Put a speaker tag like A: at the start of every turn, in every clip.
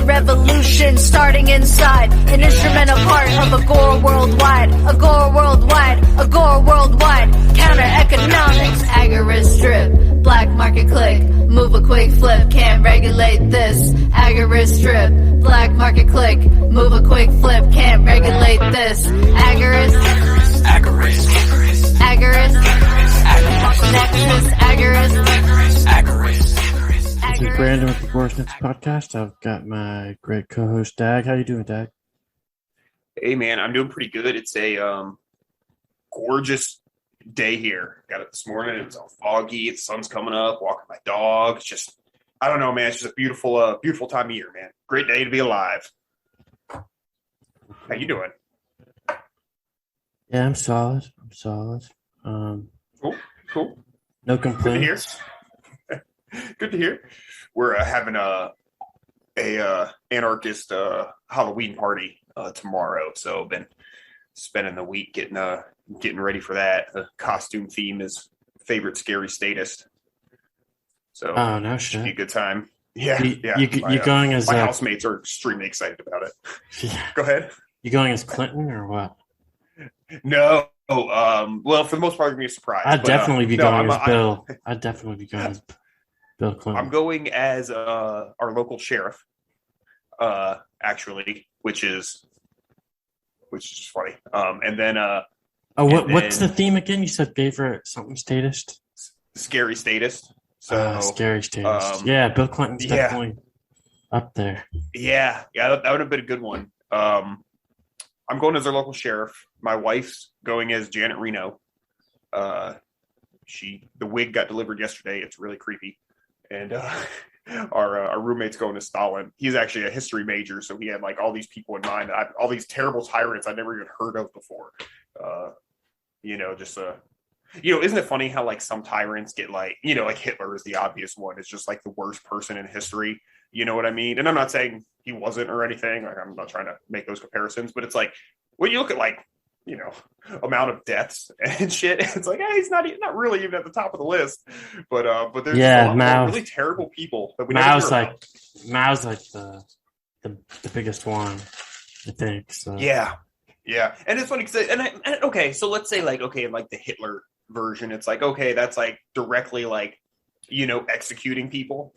A: a revolution starting inside. An instrumental part of Agora worldwide. Agora worldwide. Agora worldwide. Counter economics. Agorist strip. Black market click. Move a quick flip. Can't regulate this. Agorist strip. Black market click. Move a quick flip. Can't regulate this. Agorist.
B: Agorist.
A: Agorist. Nexus. Agorist.
B: Agorist.
C: This is Brandon with the Agorist Acres podcast. I've got my great co-host Dag. How you doing, Dag?
D: Hey man, I'm doing pretty good. It's a gorgeous day here. Got it this morning. It's all foggy. The sun's coming up. Walking my dog. It's just, I don't know, man. It's just a beautiful, beautiful time of year, man. Great day to be alive. How you doing?
C: Yeah, I'm solid.
D: Cool.
C: No
D: Good to
C: complaints.
D: hear. Good to hear. We're having a anarchist Halloween party tomorrow, so been spending the week getting ready for that. The costume theme is favorite scary statist. So
C: Oh, no
D: should be a
C: shit.
D: good time. Yeah, yeah.
C: You going as
D: my housemates are extremely excited about it.
C: yeah.
D: Go ahead.
C: You going as Clinton or what?
D: No. Well, for the most part, it's gonna be a surprise.
C: I'd definitely be going as
D: I'm-
C: Bill. I'd definitely be going as Bill Clinton.
D: I'm going as our local sheriff, actually, which is funny. And then
C: What's the theme again? You said favorite something statist?
D: scary statist. So
C: Scary statist. Yeah, Bill Clinton's definitely up there.
D: yeah, that would have been a good one. I'm going as our local sheriff. My wife's going as Janet Reno. The wig got delivered yesterday. It's really creepy. And our roommate's going as Stalin. He's actually a history major, so he had like all these people in mind, all these terrible tyrants I'd never even heard of before. Isn't it funny how like some tyrants get like Hitler is the obvious one. It's just like the worst person in history. You know what I mean? And I'm not saying he wasn't or anything. Like, I'm not trying to make those comparisons, but it's like when you look at like, amount of deaths and shit, it's like, hey, he's not really even at the top of the list. But there's just a lot
C: Mao.
D: of really terrible people that we never hear about.
C: Mao's like the biggest one, I think. So
D: Yeah. And it's funny because so let's say like the Hitler version, it's like that's like directly like executing people.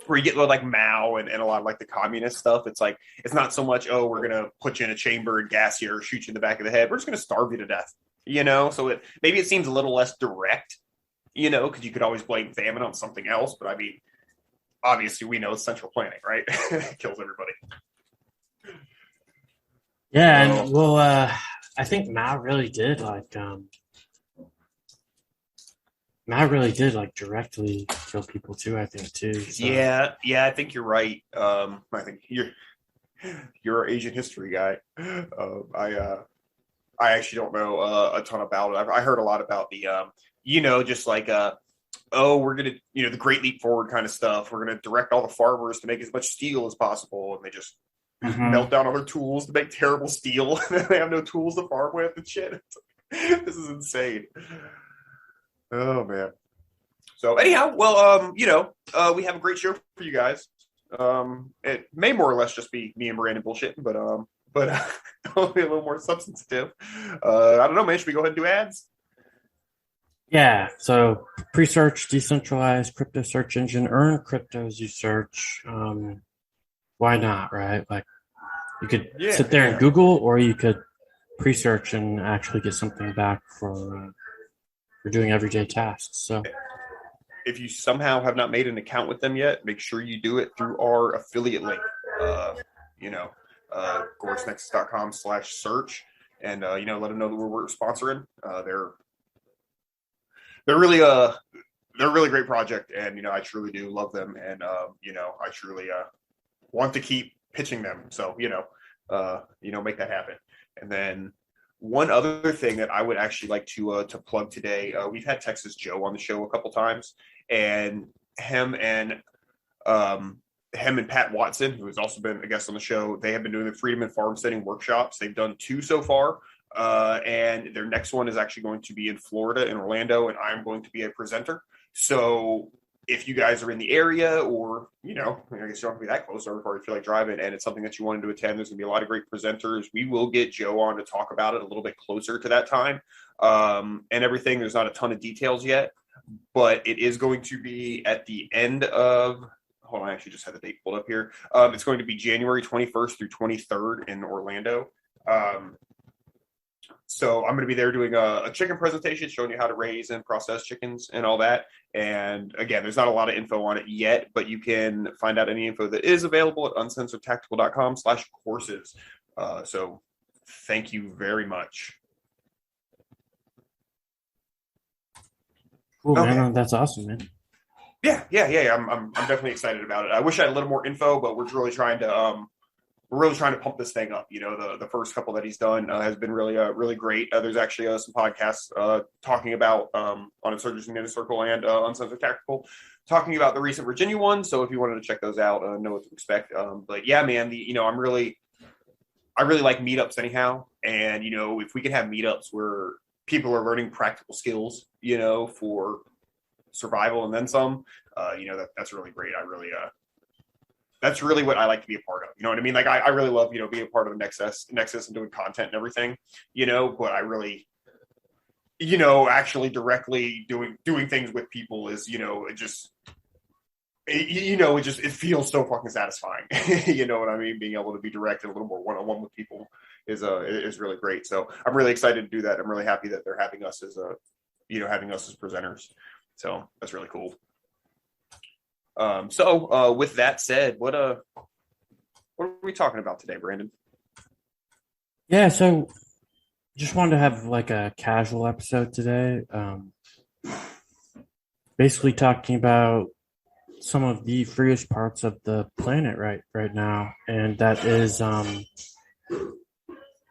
D: Where you get like Mao and a lot of like the communist stuff, it's like it's not so much we're gonna put you in a chamber and gas you or shoot you in the back of the head. We're just gonna starve you to death, So maybe it seems a little less direct, because you could always blame famine on something else. But I mean, obviously we know it's central planning, right? It kills everybody.
C: yeah, and well, I think Mao really did directly kill people too. I think too. So.
D: Yeah, I think you're right. I think you're an Asian history guy. I actually don't know a ton about it. I heard a lot about the just like we're gonna the Great Leap Forward kind of stuff. We're gonna direct all the farmers to make as much steel as possible, and they just melt down all their tools to make terrible steel. They have no tools to farm with and shit. This is insane. Oh man. So anyhow, well, we have a great show for you guys. It may more or less just be me and Brandon bullshitting, but it'll be a little more substantive. I don't know, man. Should we go ahead and do ads?
C: Yeah. So Presearch, Decentralized, crypto search engine, earn crypto as you search. Why not, right? Like you could sit there and Google, or you could Presearch and actually get something back for doing everyday tasks. So
D: if you somehow have not made an account with them yet, make sure you do it through our affiliate link. agoristnexus.com/search, and let them know that we're sponsoring. They're really a really great project, and I truly do love them, and I truly want to keep pitching them. So make that happen. And then one other thing that I would actually like to plug today, we've had Texas Joe on the show a couple times, and him and Pat Watson, who has also been a guest on the show, they have been doing the Freedom and Farm Setting workshops. They've done 2 so far, and their next one is actually going to be in Florida, in Orlando, and I'm going to be a presenter. So if you guys are in the area, or I guess you don't have to be that close, or if you feel like driving and it's something that you wanted to attend, there's gonna be a lot of great presenters. We will get Joe on to talk about it a little bit closer to that time, and everything. There's not a ton of details yet, but it is going to be at the end of. Hold on, I actually just had the date pulled up here. It's going to be January 21st through 23rd in Orlando. So I'm going to be there doing a chicken presentation, showing you how to raise and process chickens and all that. And again, there's not a lot of info on it yet, but you can find out any info that is available at uncensoredtactical.com/courses. So thank you very much.
C: Cool, okay. Man. That's awesome, man.
D: Yeah. I'm definitely excited about it. I wish I had a little more info, but we're really trying to pump this thing up. The first couple that he's done has been really great. There's actually some podcasts talking about on Insurgents in Inner Circle and Uncensored Tactical, talking about the recent Virginia one. So if you wanted to check those out, know what to expect. But yeah, man, I really like meetups anyhow. And if we can have meetups where people are learning practical skills, for survival and then some, that's really great. That's really what I like to be a part of. You know what I mean? Like I really love, being a part of Nexus and doing content and everything, but I really, actually directly doing things with people is, it feels so fucking satisfying. You know what I mean? Being able to be direct and a little more one-on-one with people is really great. So I'm really excited to do that. I'm really happy that they're having us as presenters. So that's really cool. So with that said, what are we talking about today, Brandon?
C: Yeah, so just wanted to have like a casual episode today. Basically talking about some of the freest parts of the planet right now, and that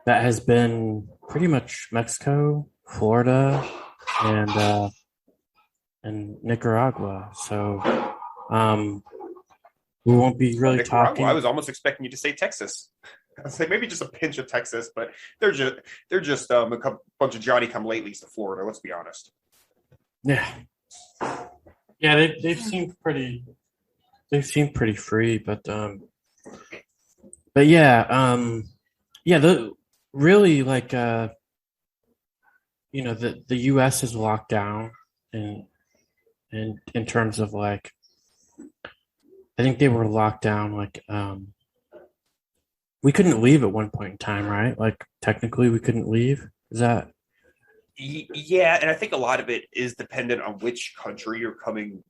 C: has been pretty much Mexico, Florida, and Nicaragua. So we won't be really talking.
D: I was almost expecting you to say Texas. I'd say maybe just a pinch of Texas, but they're just a bunch of Johnny-come-latelys to Florida. Let's be honest.
C: Yeah. They've seemed pretty free, but really like the U.S. is locked down in terms of like, I think they were locked down like we couldn't leave at one point in time, right? Like technically we couldn't leave. Is that?
D: Yeah, and I think a lot of it is dependent on which country you're coming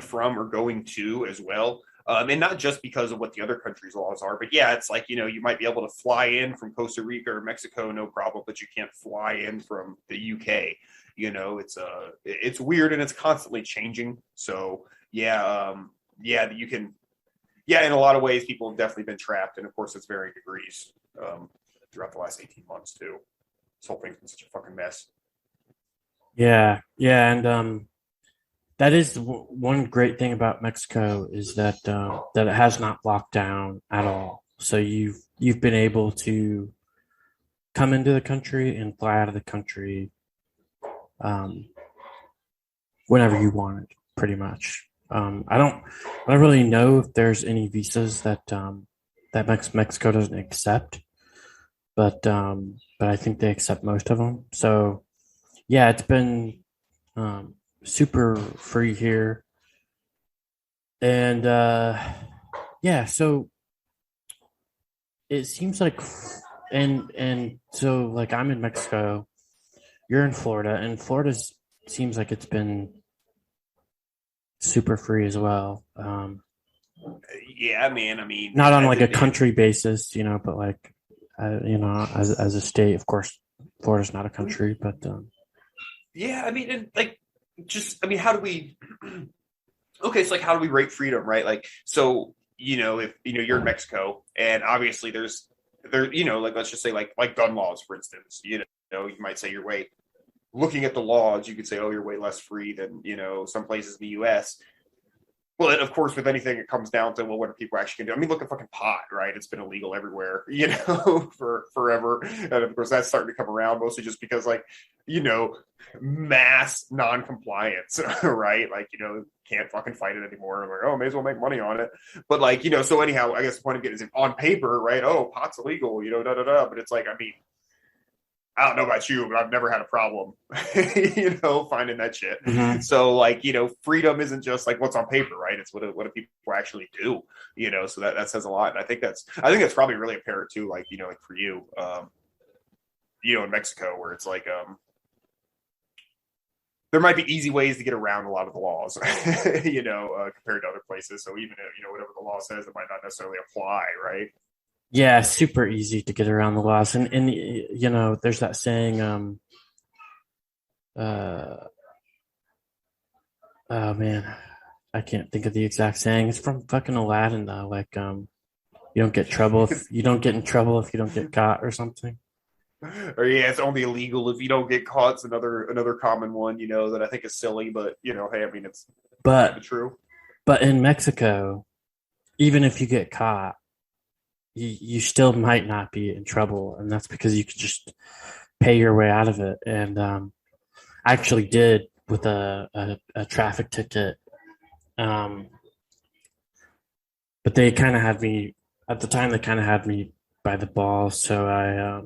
D: from or going to as well. And not just because of what the other countries' laws are, but yeah, it's like, you might be able to fly in from Costa Rica or Mexico, no problem, but you can't fly in from the UK. It's weird and it's constantly changing. So you can, in a lot of ways, people have definitely been trapped. And of course, it's varying degrees throughout the last 18 months too. This whole thing's been such a fucking mess.
C: Yeah. And that is one great thing about Mexico is that it has not locked down at all. So you've been able to come into the country and fly out of the country whenever you want, pretty much. I don't really know if there's any visas that Mexico doesn't accept, but I think they accept most of them. So yeah, it's been super free here, and so it seems like, and so like I'm in Mexico, you're in Florida, and Florida seems like it's been super free as well.
D: Yeah, man. I mean,
C: not on like a country basis, but like, as a state, of course, Florida's not a country, but
D: yeah, I mean, and like, how do we? Okay, so like, how do we rate freedom, right? Like, so if you're in Mexico, and obviously there, like let's just say like gun laws, for instance, you might say you're way. Looking at the laws, you could say, oh, you're way less free than, some places in the U.S. Well, of course, with anything, it comes down to, well, what are people actually going to do? I mean, look at fucking pot, right? It's been illegal everywhere, for forever. And of course, that's starting to come around, mostly just because, like, mass non-compliance, right? Like, can't fucking fight it anymore. I'm like, oh, may as well make money on it. But like, you know, so anyhow, I guess the point of it is on paper, right? Oh, pot's illegal, you know, da da da. But it's like, I mean, I don't know about you, but I've never had a problem, you know, finding that shit.
C: Mm-hmm.
D: So like, you know, freedom isn't just like what's on paper, right? It's what do people actually do, you know? So that says a lot. And I think that's probably really apparent too. Like, you know, like for you, you know, in Mexico, where it's like, there might be easy ways to get around a lot of the laws, you know, compared to other places. So even if, you know, whatever the law says, it might not necessarily apply, right?
C: Yeah, super easy to get around the laws. And you know, there's that saying, oh man, I can't think of the exact saying. It's from fucking Aladdin though. Like, you don't get in trouble if you don't get caught or something.
D: Or yeah, it's only illegal if you don't get caught. It's another common one, you know, that I think is silly, but you know, hey, I mean, it's kind of true.
C: But in Mexico, even if you get caught, you still might not be in trouble, and that's because you could just pay your way out of it. And I actually did with a traffic ticket, but they kind of had me at the time. They kind of had me by the balls, so I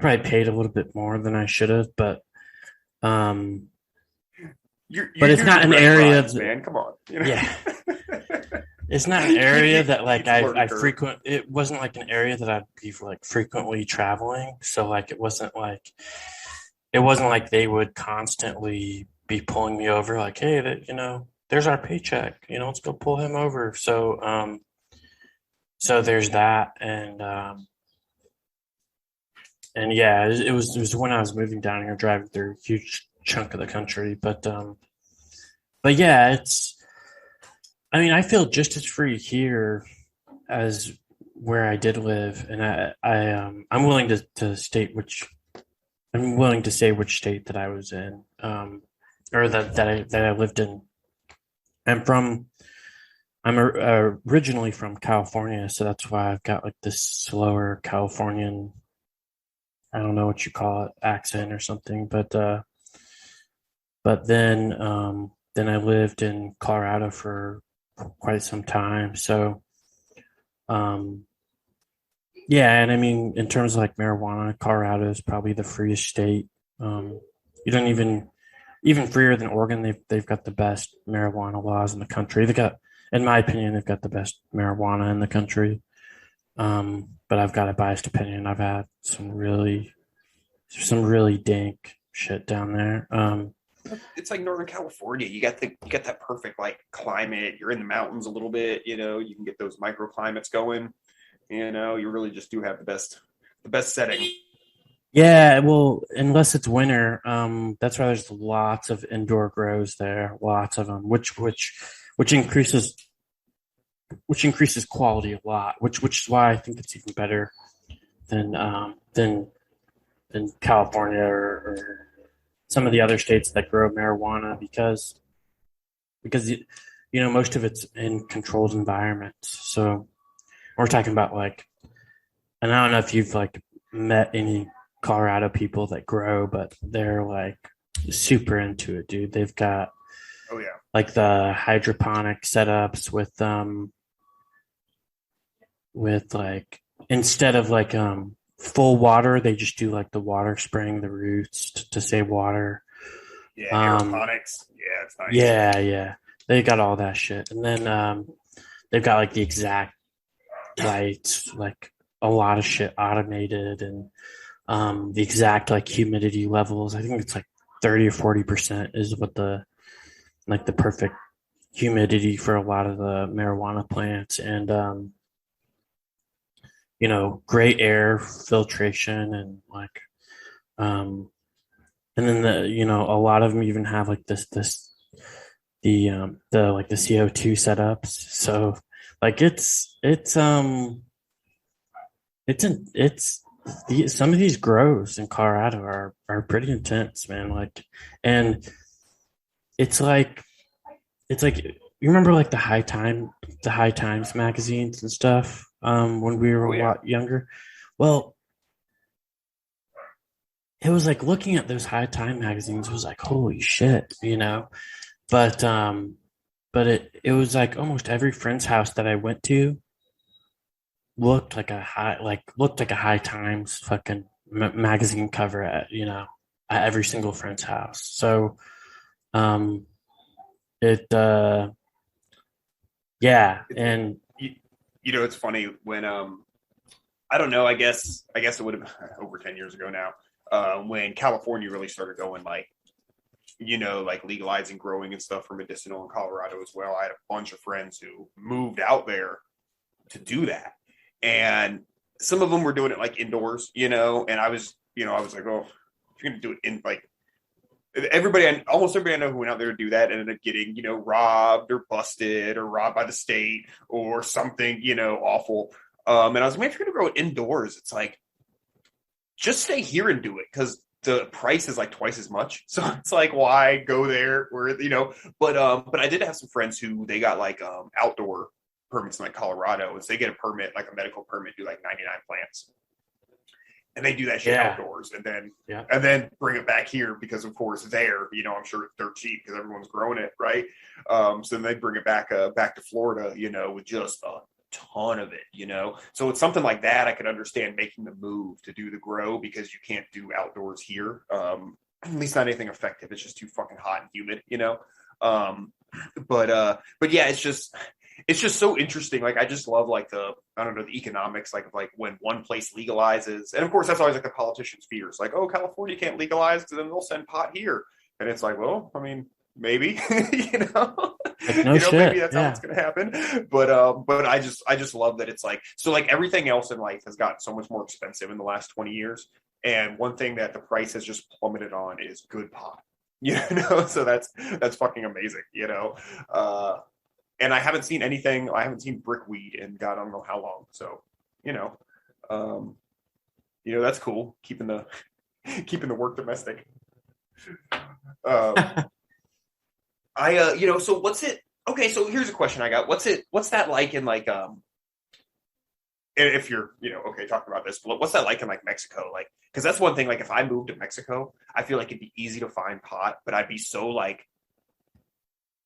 C: probably paid a little bit more than I should have, but
D: But
C: it's not an area,
D: man. Come on, you know?
C: Yeah. It's not an area that like I frequent. It wasn't like an area that I'd be like frequently traveling. So like it wasn't like they would constantly be pulling me over. Like, hey, that, you know, there's our paycheck. You know, let's go pull him over. So so there's that, and yeah, it was when I was moving down here, driving through a huge chunk of the country. But yeah, it's. I mean, I feel just as free here as where I did live, and I'm willing to state which I'm willing to say which state that I was in, or that I lived in. I'm originally from California, so that's why I've got like this slower Californian, I don't know what you call it, accent or something, but then I lived in Colorado for quite some time. So, yeah, and I mean, in terms of like marijuana, Colorado is probably the freest state. You don't even freer than Oregon. They've got the best marijuana laws in the country. In my opinion, they've got the best marijuana in the country. But I've got a biased opinion. I've had some really dank shit down there.
D: It's like Northern California. You got that perfect like climate. You're in the mountains a little bit, you know, you can get those microclimates going, you know, you really just do have the best setting.
C: Yeah, well, unless it's winter, that's why there's lots of indoor grows there, lots of them, which increases quality a lot, which is why I think it's even better than California or some of the other states that grow marijuana, because you know, most of it's in controlled environments. So we're talking about like, and I don't know if you've like met any Colorado people that grow, but they're like super into it, dude. They've got like the hydroponic setups with like, instead of like full water, they just do like the water spraying the roots to save water.
D: Yeah, aeroponics. Yeah, it's nice.
C: Yeah. They got all that shit. And then they've got like the exact lights, like a lot of shit automated, and the exact like humidity levels. I think it's like 30 or 40% is what the perfect humidity for a lot of the marijuana plants. And you know, great air filtration, and like and then you know, a lot of them even have like the like the CO2 setups. So like some of these grows in Colorado are pretty intense, man. Like, and it's like you remember like the High Times magazines and stuff when we were a lot younger. Well, it was like looking at those High Time magazines was like, holy shit, you know. but it was like almost every friend's house that I went to looked like a High Times fucking magazine cover at at every single friend's house. So um it yeah, and
D: you, it's funny when I don't know. I guess it would have been over 10 years ago now. When California really started going like legalizing growing and stuff for medicinal in Colorado as well. I had a bunch of friends who moved out there to do that, and some of them were doing it like indoors, and I was like, oh, if you're gonna do it in like almost everybody I know who went out there to do that ended up getting, robbed or busted or robbed by the state or something, awful. And I was like, man, if you're going to grow it indoors, it's like, just stay here and do it because the price is like twice as much. So it's like, why go there where, but I did have some friends who they got like outdoor permits in like Colorado. And so they get a permit, like a medical permit, do like 99 plants. And they do that shit outdoors and then bring it back here because of course there, I'm sure it's dirt cheap because everyone's growing it. Right. So then they bring it back to Florida, with just a ton of it, so it's something like that. I could understand making the move to do the grow because you can't do outdoors here. At least not anything effective. It's just too fucking hot and humid, but yeah, it's just so interesting. Like, I just love like the economics, like of like when one place legalizes. And of course, that's always like the politicians' fears. Like, oh, California can't legalize because then they'll send pot here. And it's like, well, I mean, maybe,
C: like, no shit.
D: Maybe that's how it's going to happen. But I just love that it's like, so like everything else in life has gotten so much more expensive in the last 20 years. And one thing that the price has just plummeted on is good pot, so that's fucking amazing, and I haven't seen anything. I haven't seen brickweed in God, I don't know how long. So, that's cool. Keeping the work domestic. So what's it? Okay, so here's a question I got. What's that like in like if you're talking about this, but what's that like in like Mexico? Like, because that's one thing. Like, if I moved to Mexico, I feel like it'd be easy to find pot, but I'd be so like,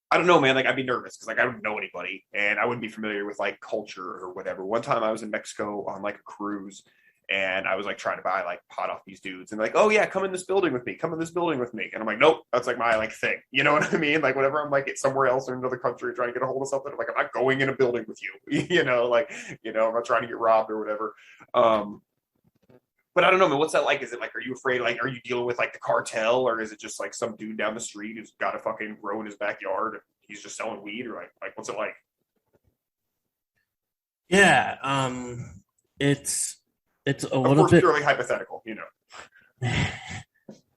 D: I don't know, man. Like, I'd be nervous because like I wouldn't know anybody and I wouldn't be familiar with like culture or whatever. One time I was in Mexico on like a cruise and I was like trying to buy like pot off these dudes and they're like, oh yeah, come in this building with me. Come in this building with me. And I'm like, nope, that's like my like thing. You know what I mean? Like, whenever I'm like somewhere else in another country trying to get a hold of something, I'm like, I'm not going in a building with you. I'm not trying to get robbed or whatever. But I don't know, man. What's that like? Is it like, are you afraid? Like, are you dealing with like the cartel, or is it just like some dude down the street who's got a fucking grow in his backyard and he's just selling weed, or like what's it like?
C: Yeah, it's a little bit
D: purely hypothetical,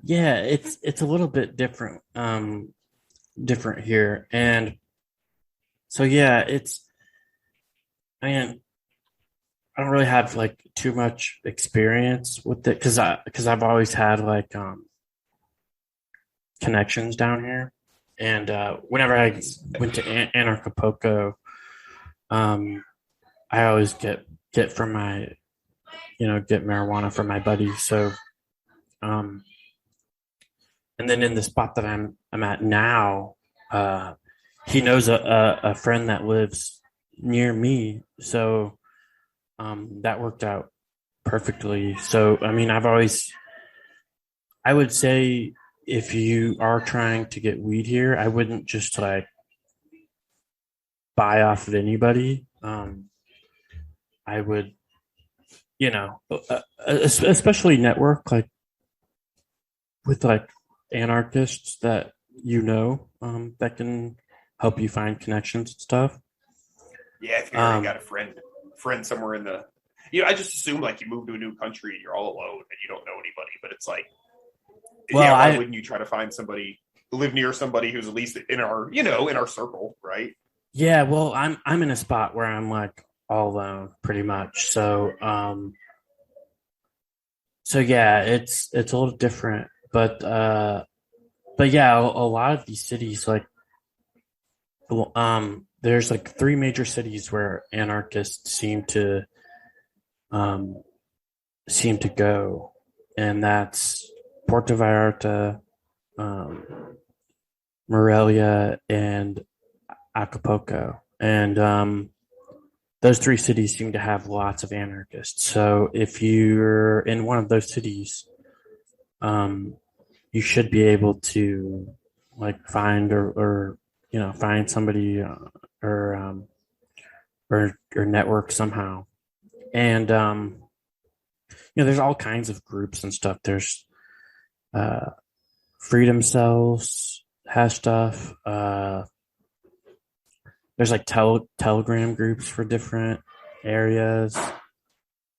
C: Yeah, it's a little bit different, different here, and so yeah, I don't really have like too much experience with it because I've always had like connections down here, and whenever I went to Anarchapulco, I always get from my get marijuana from my buddies. So, and then in the spot that I'm at now, he knows a friend that lives near me, so that worked out perfectly. So, I mean, I would say if you are trying to get weed here, I wouldn't just like buy off of anybody. I would, especially network like with like anarchists that that can help you find connections and stuff.
D: Yeah, if you already got a friend somewhere in the, I just assume like you move to a new country and you're all alone and you don't know anybody, but it's like, why wouldn't you try to find somebody, live near somebody who's at least in our, in our circle, right?
C: Yeah, well, I'm in a spot where I'm like all alone pretty much. So, yeah, it's a little different, but yeah, a lot of these cities like, there's like 3 major cities where anarchists seem to go, and that's Puerto Vallarta, Morelia, and Acapulco. And those three cities seem to have lots of anarchists. So if you're in one of those cities, you should be able to like find or find somebody or or network somehow. And there's all kinds of groups and stuff. There's Freedom Cells has stuff. There's like Telegram groups for different areas.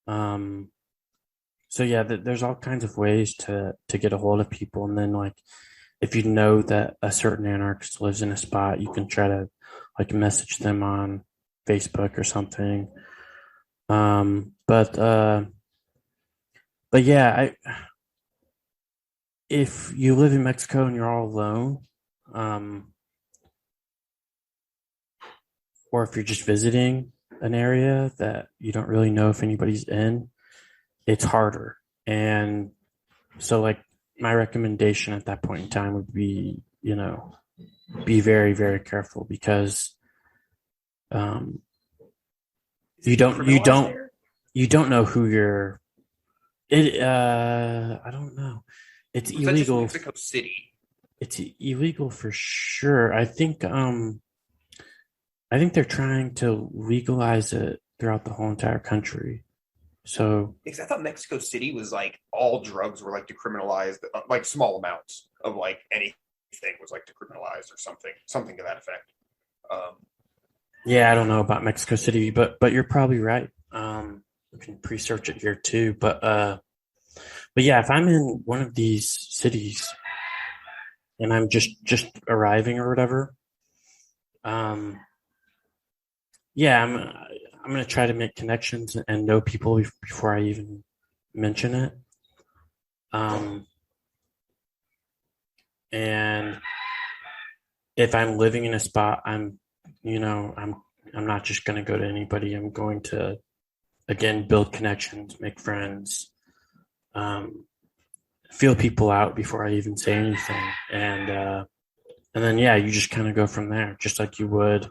C: So yeah, there's all kinds of ways to get a hold of people, and then like if you know that a certain anarchist lives in a spot, you can try to like message them on Facebook or something. But yeah, if you live in Mexico and you're all alone, or if you're just visiting an area that you don't really know if anybody's in, it's harder. And so like my recommendation at that point in time would be, be very, very careful, because you don't know who you're. I don't know. It's illegal.
D: Mexico City.
C: It's illegal for sure. I think they're trying to legalize it throughout the whole entire country. So,
D: because I thought Mexico City was like all drugs were like decriminalized, like small amounts of like anything was like decriminalized or something to that effect.
C: Yeah, I don't know about Mexico City, but you're probably right. We can Presearch it here too, but yeah, if I'm in one of these cities and I'm just arriving or whatever, yeah, I'm gonna try to make connections and know people before I even mention it. And if I'm living in a spot, I'm not just gonna go to anybody. I'm going to again build connections, make friends, feel people out before I even say anything, and then yeah, you just kind of go from there, just like you would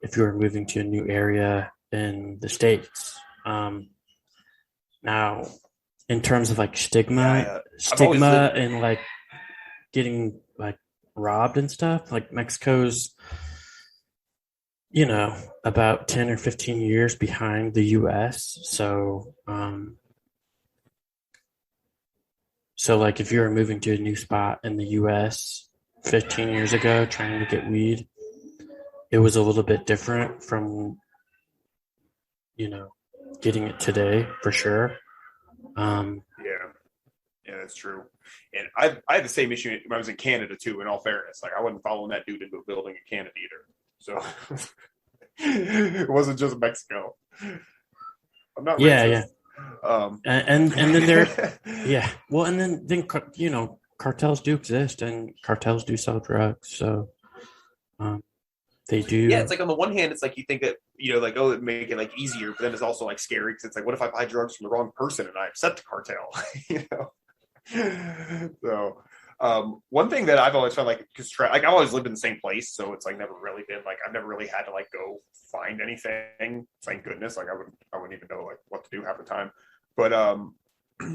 C: if you were moving to a new area in the States. Now, in terms of like stigma and like getting like robbed and stuff, like Mexico's, about 10 or 15 years behind the US. So like if you were moving to a new spot in the US 15 years ago trying to get weed, it was a little bit different from getting it today, for sure.
D: Yeah, that's true. And I had the same issue when I was in Canada too, in all fairness. Like I wasn't following that dude into a building in Canada either. So it wasn't just Mexico. I'm not racist.
C: Yeah. And then there yeah. Well, and then cartels do exist, and cartels do sell drugs. So they do.
D: Yeah, it's like on the one hand, it's like you think that, like, oh, it'd make it like easier, but then it's also like scary because it's like, what if I buy drugs from the wrong person and I upset the cartel? So one thing that I've always found, like, because I've always lived in the same place, so it's like never really been like I've never really had to like go find anything. Thank goodness. Like I wouldn't even know like what to do half the time. But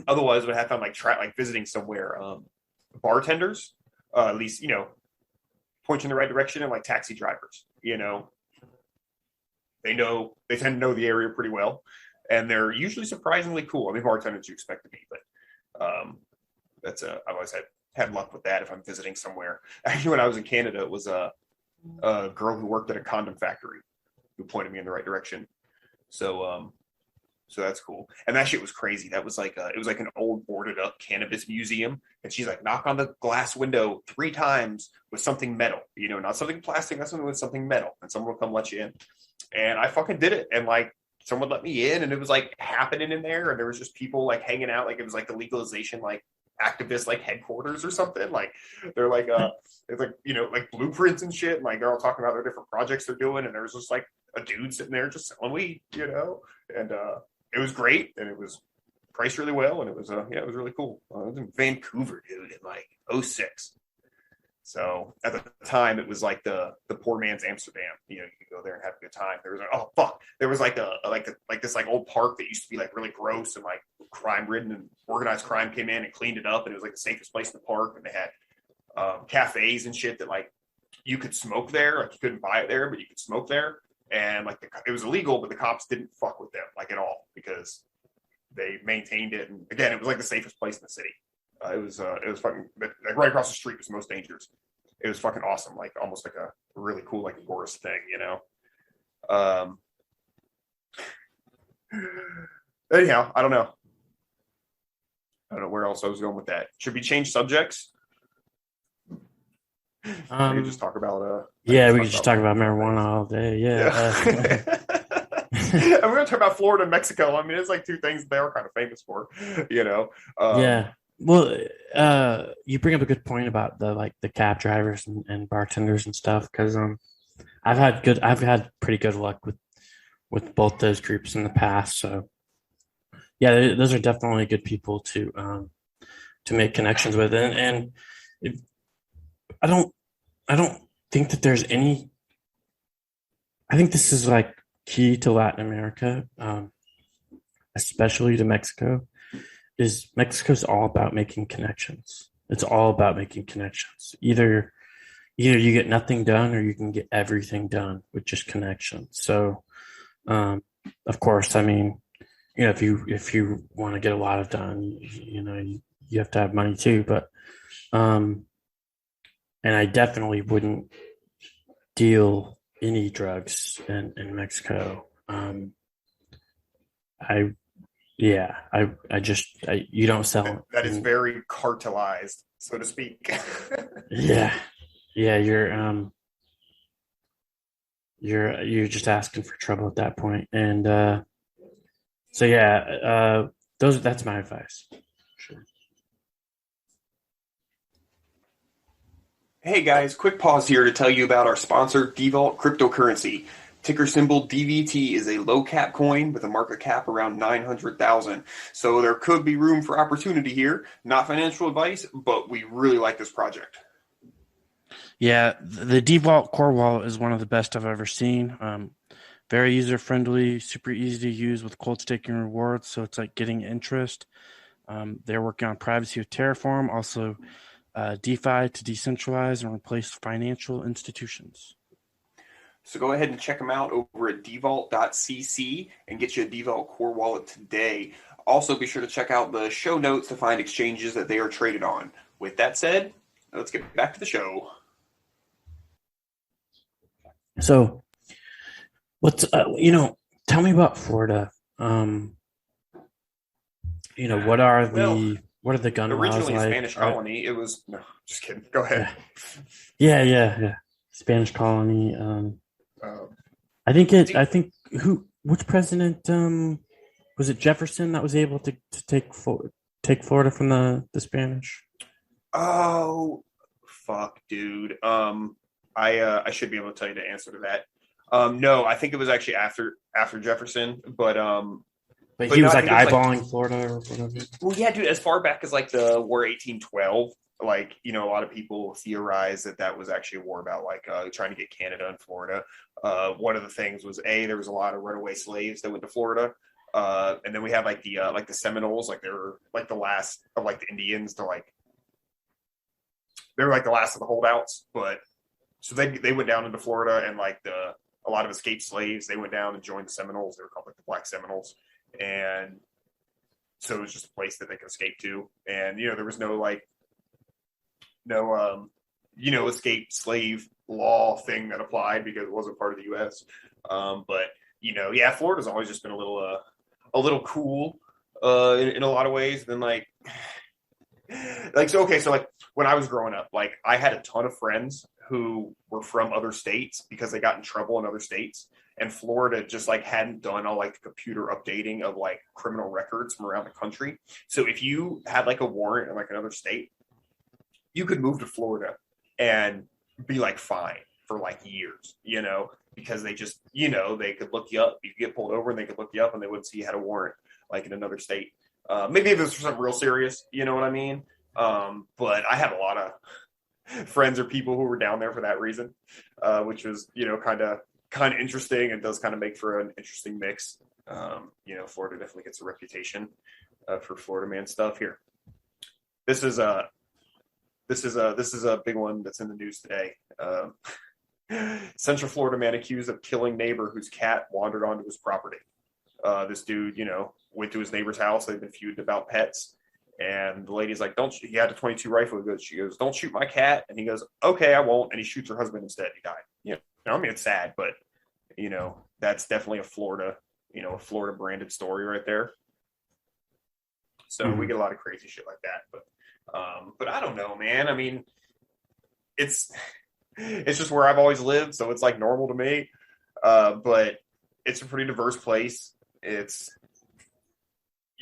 D: otherwise, when I have found like visiting somewhere, bartenders, at least point you in the right direction, and like taxi drivers, they tend to know the area pretty well, and they're usually surprisingly cool. I mean, bartenders you expect to be, but I've always had luck with that if I'm visiting somewhere. Actually, when I was in Canada, it was a girl who worked at a condom factory who pointed me in the right direction. So that's cool. And that shit was crazy. That was like it was like an old boarded up cannabis museum. And she's like, knock on the glass window 3 times with something metal, not something plastic, not something with something metal. And someone will come let you in. And I fucking did it. And like someone let me in, and it was like happening in there. And there was just people like hanging out. Like it was like the legalization, like activist, like headquarters or something. Like they're like, it's like, like blueprints and shit. And like they're all talking about their different projects they're doing. And there was just like a dude sitting there just selling weed, and it was great, and it was priced really well, and it was it was really cool. I was in Vancouver, dude, in like 2006. So at the time, it was like the poor man's Amsterdam. You know, you could go there and have a good time. There was like, oh fuck, there was like this like old park that used to be like really gross and like crime ridden, and organized crime came in and cleaned it up, and it was like the safest place in the park. And they had cafes and shit that like you could smoke there. Like you couldn't buy it there, but you could smoke there. And like it was illegal, but the cops didn't fuck with them like at all because they maintained it. And again, it was like the safest place in the city. It was fucking like right across the street was the most dangerous. It was fucking awesome, like almost like a really cool like Agorist thing, you know. Anyhow, I don't know where else I was going with that. Should we change subjects? We could just talk about
C: we could just talk about marijuana all day.
D: And we're gonna talk about Florida and Mexico. I mean, it's like two things they are kind of famous for, you know.
C: Well, you bring up a good point about the cab drivers and bartenders and stuff, because I've had pretty good luck with both those groups in the past. So yeah, those are definitely good people to make connections with, and I don't think that there's any. I think this is like key to Latin America, especially to Mexico. Is Mexico's all about making connections. It's all about making connections. Either you get nothing done or you can get everything done with just connections. So, of course, I mean, you know, if you want to get a lot of done, you have to have money too. But, and I definitely wouldn't deal any drugs in Mexico. You don't sell it.
D: That is very cartelized, so to speak.
C: yeah, you're just asking for trouble at that point. And that's my advice. Sure.
E: Hey guys, quick pause here to tell you about our sponsor, Devault Cryptocurrency. Ticker symbol DVT is a low cap coin with a market cap around 900,000. So there could be room for opportunity here. Not financial advice, but we really like this project.
F: Yeah, the Devault core wallet is one of the best I've ever seen. Very user friendly, super easy to use with cold staking rewards. So it's like getting interest. They're working on privacy with Terraform, also DeFi to decentralize and replace financial institutions.
E: So go ahead and check them out over at devault.cc and get you a Devault core wallet today. Also, be sure to check out the show notes to find exchanges that they are traded on. With that said, let's get back to the show.
C: So, what's tell me about Florida. What are the gun laws
D: originally
C: like?
D: a Spanish colony. It was no, just kidding. Go ahead.
C: Yeah. Spanish colony. Which president was it? Jefferson that was able to take Florida from the Spanish?
D: Oh, fuck, dude. I should be able to tell you the answer to that. No, I think it was actually after Jefferson, but
C: he was like eyeballing Florida or whatever.
D: Well, yeah, dude. As far back as like the War 1812, like, a lot of people theorize that was actually a war about like trying to get Canada and Florida. One of the things was there was a lot of runaway slaves that went to Florida, and then we had like the Seminoles, like they were like the last of like the Indians to like they were like the last of the holdouts, but so they went down into Florida, and like a lot of escaped slaves, they went down and joined the Seminoles. They were called like the Black Seminoles, and so it was just a place that they could escape to, and there was no escape slave law thing that applied because it wasn't part of the U.S. But Florida's always just been a little cool in a lot of ways. Then like when I was growing up, like I had a ton of friends who were from other states because they got in trouble in other states, and Florida just like hadn't done all like the computer updating of like criminal records from around the country. So if you had like a warrant in like another state, you could move to Florida and be like fine for like years, because they just, they could look you up. You could get pulled over and they could look you up and they wouldn't see you had a warrant like in another state. Maybe if it was for something real serious, you know what I mean? But I had a lot friends or people who were down there for that reason, which was, kind of interesting and does kind of make for an interesting mix. Florida definitely gets a reputation for Florida man stuff here. This is a big one that's in the news today. Central Florida man accused of killing neighbor whose cat wandered onto his property. This dude, went to his neighbor's house. They've been feuding about pets. And the lady's like, he had a 22 rifle. She goes, don't shoot my cat. And he goes, okay, I won't. And he shoots her husband instead. He died. I mean, it's sad, but, that's definitely a Florida branded story right there. So we get a lot of crazy shit like that. But I don't know, man. I mean, it's just where I've always lived. So it's like normal to me. But it's a pretty diverse place. It's,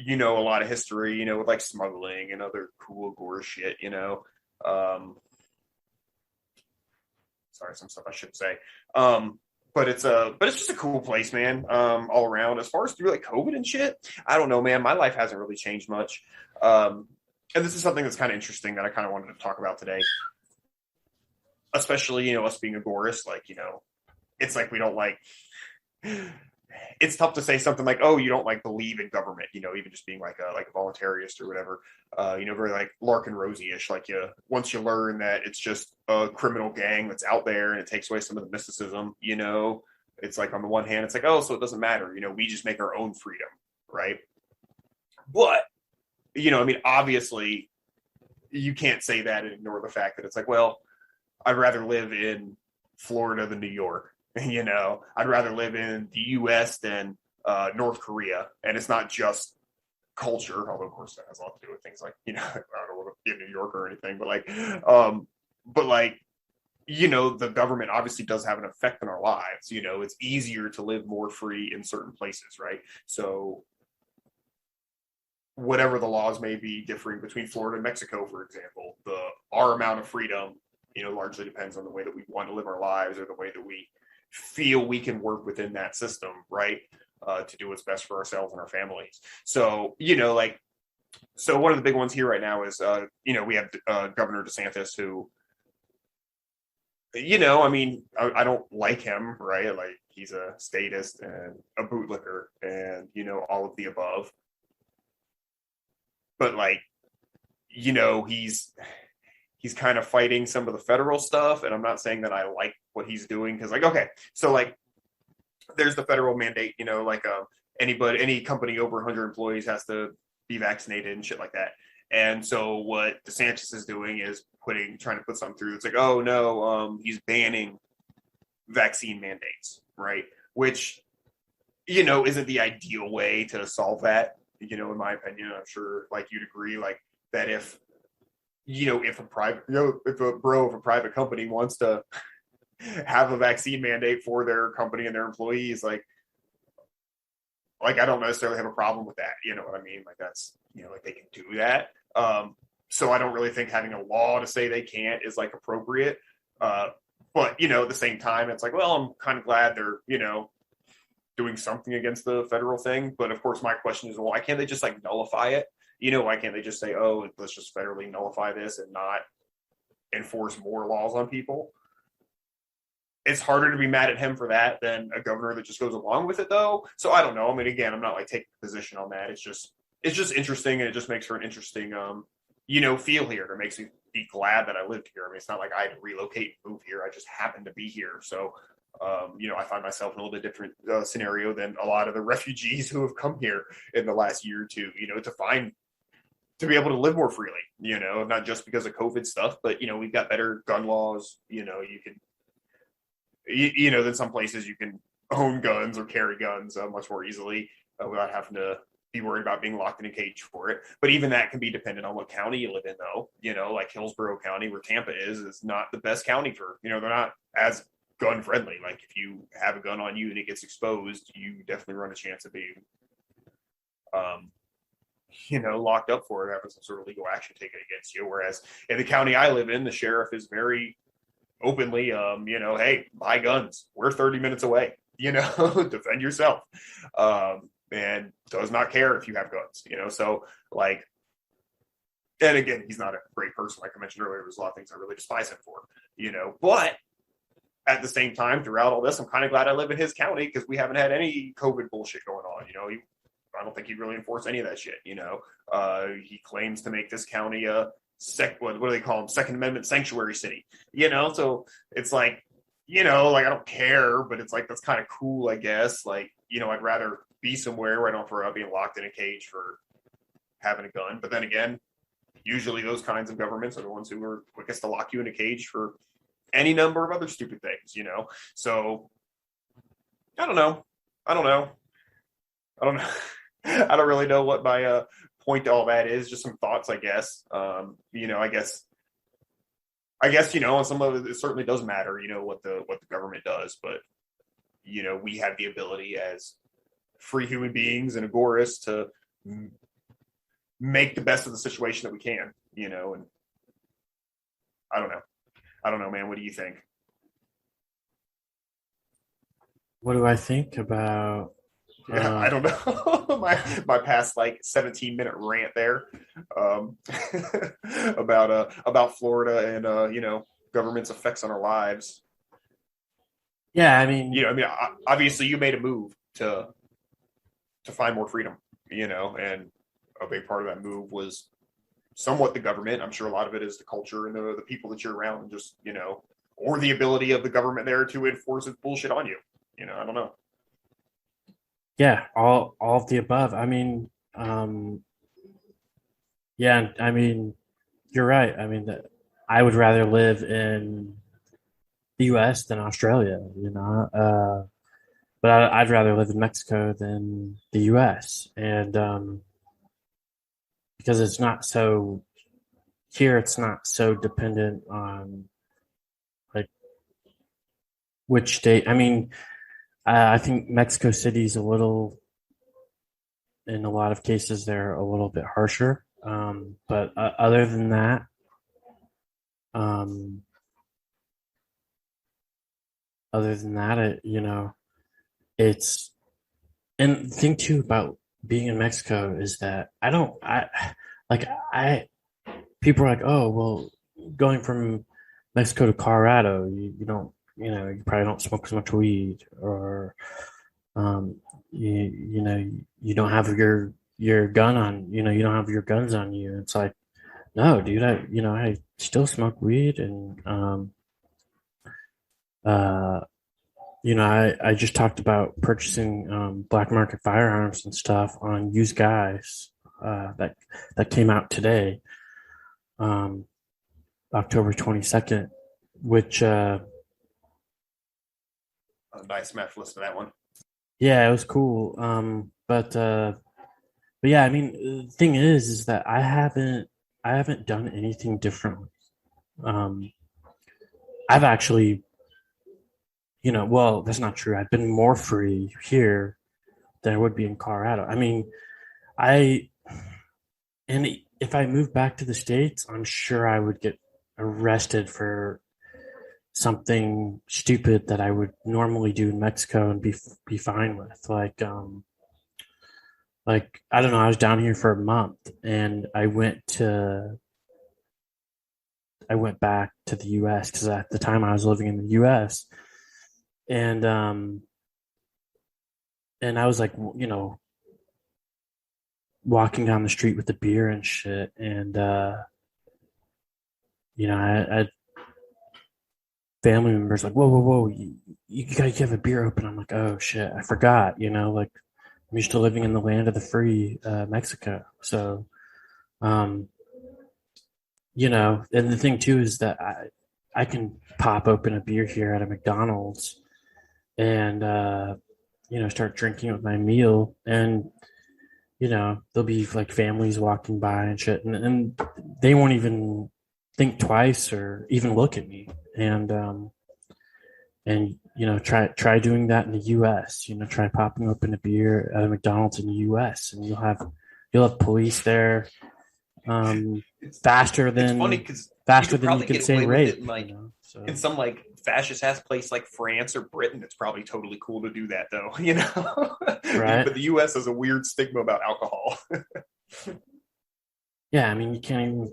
D: a lot of history, with like smuggling and other cool gore shit, sorry, some stuff I should say. But it's just a cool place, man. All around. As far as through like COVID and shit, I don't know, man. My life hasn't really changed much. And this is something that's kind of interesting that I kind of wanted to talk about today. Especially, us being agorists, like, it's like we don't like. It's tough to say something like, oh, you don't like believe in government, even just being like a voluntarist or whatever, very like Lark and Rosie-ish. Like once you learn that it's just a criminal gang that's out there and it takes away some of the mysticism, it's like on the one hand, it's like, oh, so it doesn't matter. We just make our own freedom. Right. But, I mean, obviously you can't say that and ignore the fact that it's like, well, I'd rather live in Florida than New York. I'd rather live in the U.S. than North Korea. And it's not just culture, although, of course, that has a lot to do with things like, I don't want to be in New York or anything, but the government obviously does have an effect on our lives. It's easier to live more free in certain places, right? So whatever the laws may be differing between Florida and Mexico, for example, our amount of freedom, largely depends on the way that we want to live our lives or the way that we feel we can work within that system, right? To do what's best for ourselves and our families. So, so one of the big ones here right now is, we have Governor DeSantis who, I mean, I don't like him, right? Like he's a statist and a bootlicker and, all of the above. But like, he's kind of fighting some of the federal stuff. And I'm not saying that I like what he's doing. Cause like, okay, so like there's the federal mandate, any company over 100 employees has to be vaccinated and shit like that. And so what DeSantis is doing is trying to put something through. It's like, oh no, he's banning vaccine mandates, right? Which, isn't the ideal way to solve that, in my opinion. I'm sure like you'd agree, like that if a private company wants to have a vaccine mandate for their company and their employees, like I don't necessarily have a problem with that. You know what I mean? Like that's, like they can do that. So I don't really think having a law to say they can't is like appropriate. But, at the same time, it's like, well, I'm kind of glad they're, doing something against the federal thing. But of course, my question is, well, why can't they just like nullify it? Why can't they just say, oh, let's just federally nullify this and not enforce more laws on people? It's harder to be mad at him for that than a governor that just goes along with it, though. So I don't know. I mean, again, I'm not like taking a position on that. It's just interesting, and it just makes for an interesting, feel here. It makes me be glad that I lived here. I mean, it's not like I had to relocate and move here. I just happened to be here. So, I find myself in a little bit different scenario than a lot of the refugees who have come here in the last year or two, to be able to live more freely, not just because of COVID stuff, but, we've got better gun laws, you can, than some places you can own guns or carry guns much more easily without having to be worried about being locked in a cage for it. But even that can be dependent on what county you live in, though. Like Hillsborough County, where Tampa is not the best county for, they're not as gun friendly. Like if you have a gun on you and it gets exposed, you definitely run a chance of being, locked up for it, having some sort of legal action taken against you. Whereas in the county I live in, the sheriff is very openly, hey, buy guns. We're 30 minutes away, defend yourself. And does not care if you have guns, so like, And again, he's not a great person, like I mentioned earlier. There's a lot of things I really despise him for, But at the same time, throughout all this, I'm kind of glad I live in his county because we haven't had any COVID bullshit going on. I don't think he'd really enforce any of that shit. He claims to make this county a what do they call them? Second Amendment sanctuary city. So it's like, I don't care, but it's like that's kind of cool, I guess. Like, I'd rather be somewhere where I don't worry about being locked in a cage for having a gun. But then again, usually those kinds of governments are the ones who are quickest to lock you in a cage for any number of other stupid things, So I don't know. I don't really know what my point to all that is. Just some thoughts, I guess. I guess on some of it certainly does matter, what the government does, but we have the ability as free human beings and agorists to make the best of the situation that we can, and I don't know, man. What do you think?
C: What do I think about?
D: Yeah, I don't know. my past 17-minute rant there about Florida and government's effects on our lives.
C: Yeah, I mean,
D: obviously you made a move to find more freedom, and a big part of that move was somewhat the government. I'm sure a lot of it is the culture and the people that you're around, and just or the ability of the government there to enforce its bullshit on you. I don't know.
C: Yeah, all of the above. I mean, yeah, I mean, you're right. I mean, I would rather live in the U.S. than Australia, but I'd rather live in Mexico than the U.S. And because it's not so dependent on which state. I mean, I think Mexico City's in a lot of cases, they're a little bit harsher. But other than that, it's, and the thing too about being in Mexico is that people are like, oh, well, going from Mexico to Colorado, you don't, you probably don't smoke as much weed, or you don't have your gun on, you don't have your guns on you. It's like, no, dude, I still smoke weed, and I just talked about purchasing black market firearms and stuff on Used Guys that came out today, October 22nd, which
D: nice match. Listen to that one.
C: Yeah, it was cool. But yeah, I mean, the thing is that I haven't done anything differently. I've actually, well, that's not true. I've been more free here than I would be in Colorado. I mean, and if I moved back to the States, I'm sure I would get arrested for something stupid that I would normally do in Mexico and be fine with. Like I don't know, I was down here for a month, and I went back to the US because at the time I was living in the US, and I was like, walking down the street with the beer and shit, and I family members like, whoa, you guys have a beer open. I'm like, oh shit, I forgot, I'm used to living in the land of the free, Mexico. So, and the thing too is that I can pop open a beer here at a McDonald's and, start drinking with my meal, and, there'll be like families walking by and shit, and they won't even think twice or even look at me. And try doing that in the US, try popping open a beer at a McDonald's in the US, and you'll have police there faster than you can say rape.
D: In some fascist ass place like France or Britain, it's probably totally cool to do that though,
C: Right.
D: But the US has a weird stigma about alcohol.
C: Yeah, I mean, you can't even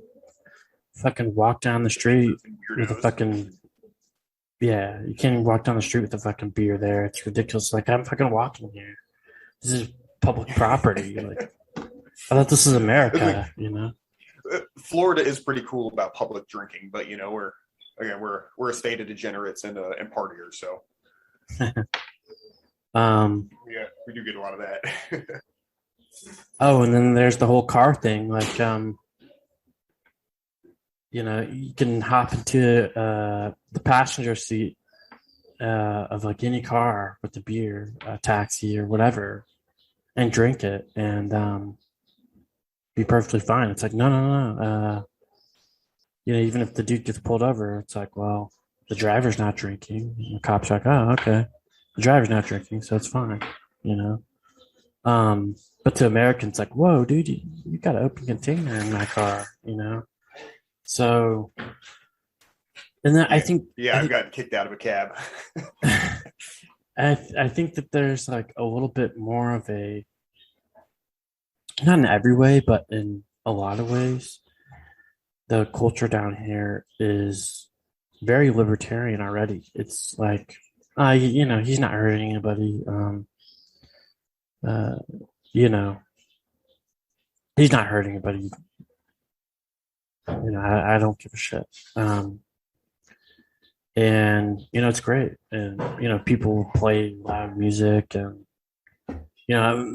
C: fucking walk down the street with a
D: Weirdos.
C: fucking. Yeah, you can't even walk down the street with a fucking beer there. It's ridiculous. Like, I'm fucking walking here. This is public property. Like, I thought this is America, you know?
D: Florida is pretty cool about public drinking, but we're a state of degenerates and partiers, so yeah, we do get a lot of that.
C: Oh, and then there's the whole car thing. Like, you can hop into the passenger seat of like any car with the beer, a taxi or whatever, and drink it and be perfectly fine. It's like, no. Even if the dude gets pulled over, it's like, well, the driver's not drinking. And the cop's like, oh, okay. The driver's not drinking, so it's fine, you know? But to Americans, like, whoa, dude, you got an open container in my car, you know? So, and then I think,
D: I've gotten kicked out of a cab.
C: I think that there's like a little bit more of a, not in every way, but in a lot of ways, the culture down here is very libertarian already. It's like, he's not hurting anybody. He's not hurting anybody. I don't give a shit. And it's great. And people play loud music, and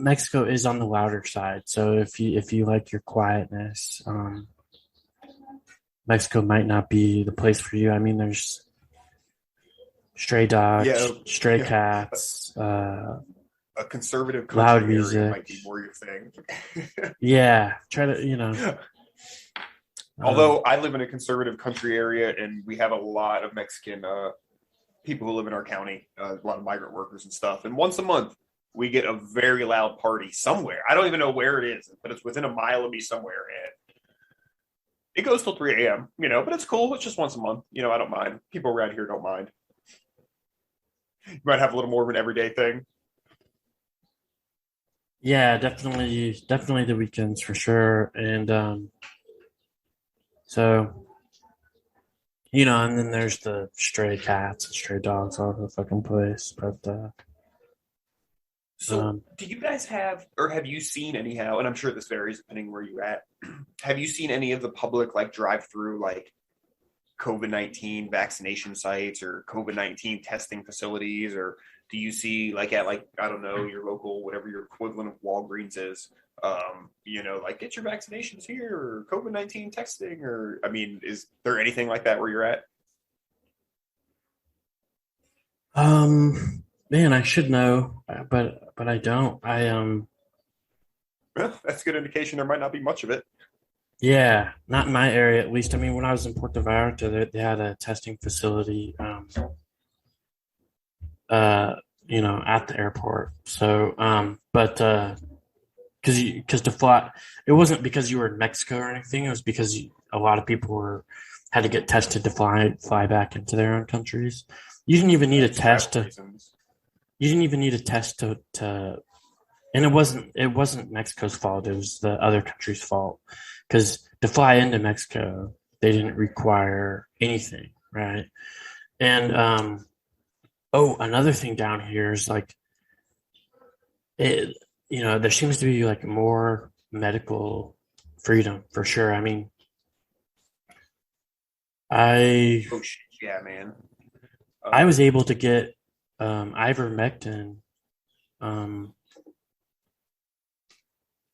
C: Mexico is on the louder side. So if you like your quietness, Mexico might not be the place for you. I mean, there's stray dogs, stray cats,
D: a conservative country
C: loud
D: area
C: music
D: might be more your thing.
C: Yeah, try to,
D: Although I live in a conservative country area, and we have a lot of Mexican people who live in our county, a lot of migrant workers and stuff. And once a month, we get a very loud party somewhere. I don't even know where it is, but it's within a mile of me somewhere. And it goes till 3 a.m., but it's cool. It's just once a month. I don't mind. People around here don't mind. You might have a little more of an everyday thing.
C: Yeah, definitely the weekends for sure. And so, and then there's the stray cats and stray dogs all over the fucking place. But
D: so do you guys have, or have you seen anyhow, and I'm sure this varies depending where you're at, have you seen any of the public like drive-through like COVID-19 vaccination sites or COVID-19 testing facilities, or do you see like at like, I don't know, your local, whatever your equivalent of Walgreens is, like get your vaccinations here, or COVID-19 testing, or, I mean, is there anything like that where you're at?
C: Man, I should know, but I don't.
D: Well, that's a good indication there might not be much of it.
C: Yeah, not in my area at least. I mean, when I was in Puerto Vallarta, they had a testing facility, at the airport. So, but because to fly, it wasn't because you were in Mexico or anything. It was because a lot of people had to get tested to fly back into their own countries. You didn't even need a test to. You didn't even need a test to, and it wasn't Mexico's fault. It was the other country's fault, because to fly into Mexico, they didn't require anything, right? And another thing down here is like, there seems to be like more medical freedom for sure. I mean,
D: yeah, man.
C: I was able to get ivermectin,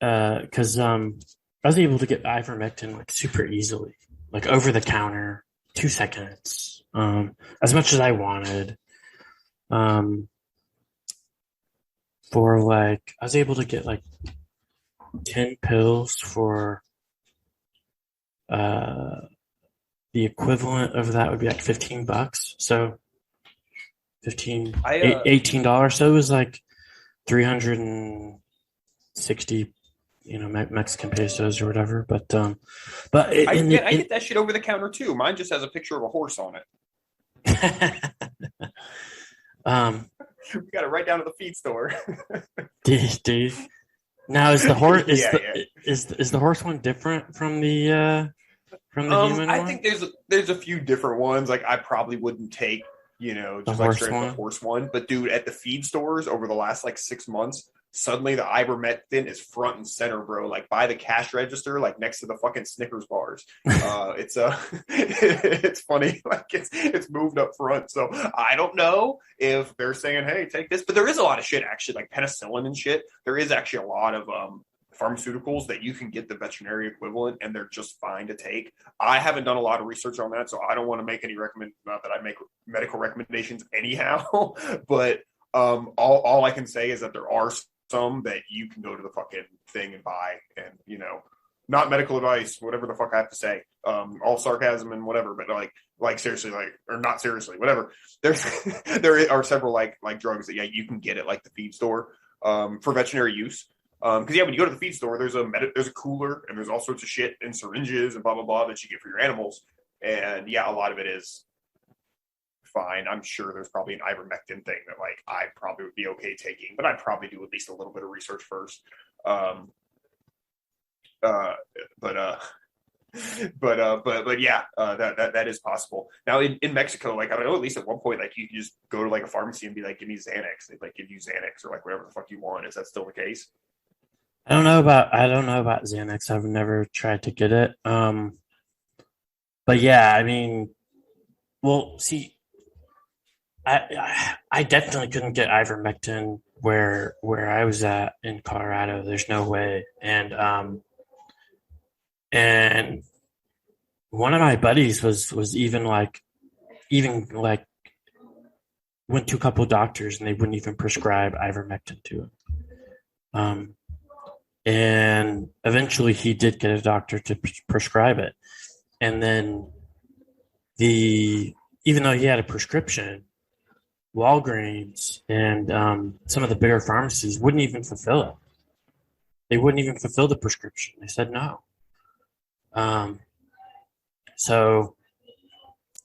C: because I was able to get ivermectin like super easily, like over the counter, 2 seconds, as much as I wanted. For like, I was able to get like 10 pills for the equivalent of that would be like $15. So $18. So it was like 360, Mexican pesos or whatever. But
D: I get that shit over the counter too. Mine just has a picture of a horse on it. We got it right down to the feed store.
C: Dude. Now is the horse
D: Yeah,
C: is the horse one different from the human
D: I
C: one?
D: think there's a few different ones. Like I probably wouldn't take,
C: The
D: just like
C: horse
D: straight up the
C: one?
D: horse one. But dude, at the feed stores over the last like 6 months, suddenly the ivermectin is front and center, bro. Like by the cash register, like next to the fucking Snickers bars. It's it's funny, like it's moved up front. So I don't know if they're saying, hey, take this, but there is a lot of shit actually, like penicillin and shit. There is actually a lot of pharmaceuticals that you can get the veterinary equivalent and they're just fine to take. I haven't done a lot of research on that, so I don't want to make any not that I make medical recommendations anyhow, but all I can say is that there are some that you can go to the fucking thing and buy, and not medical advice, whatever the fuck I have to say, all sarcasm and whatever, but like seriously, like, or not seriously, whatever. There are several like drugs that you can get at like the feed store for veterinary use. Because when you go to the feed store, there's a cooler and there's all sorts of shit and syringes and blah blah blah that you get for your animals, and a lot of it is fine. I'm sure there's probably an ivermectin thing that like I probably would be okay taking, but I'd probably do at least a little bit of research first. But that is possible. Now in Mexico, like I don't know, at least at one point, like you can just go to like a pharmacy and be like, give me Xanax. They like give you Xanax or like whatever the fuck you want. Is that still the case?
C: I don't know about Xanax. I've never tried to get it. But yeah, I mean, well, see, I definitely couldn't get ivermectin where I was at in Colorado. There's no way. And one of my buddies was even like went to a couple of doctors and they wouldn't even prescribe ivermectin to him. And eventually he did get a doctor to prescribe it. And then even though he had a prescription, Walgreens and some of the bigger pharmacies wouldn't even fulfill it. They wouldn't even fulfill the prescription. They said no. So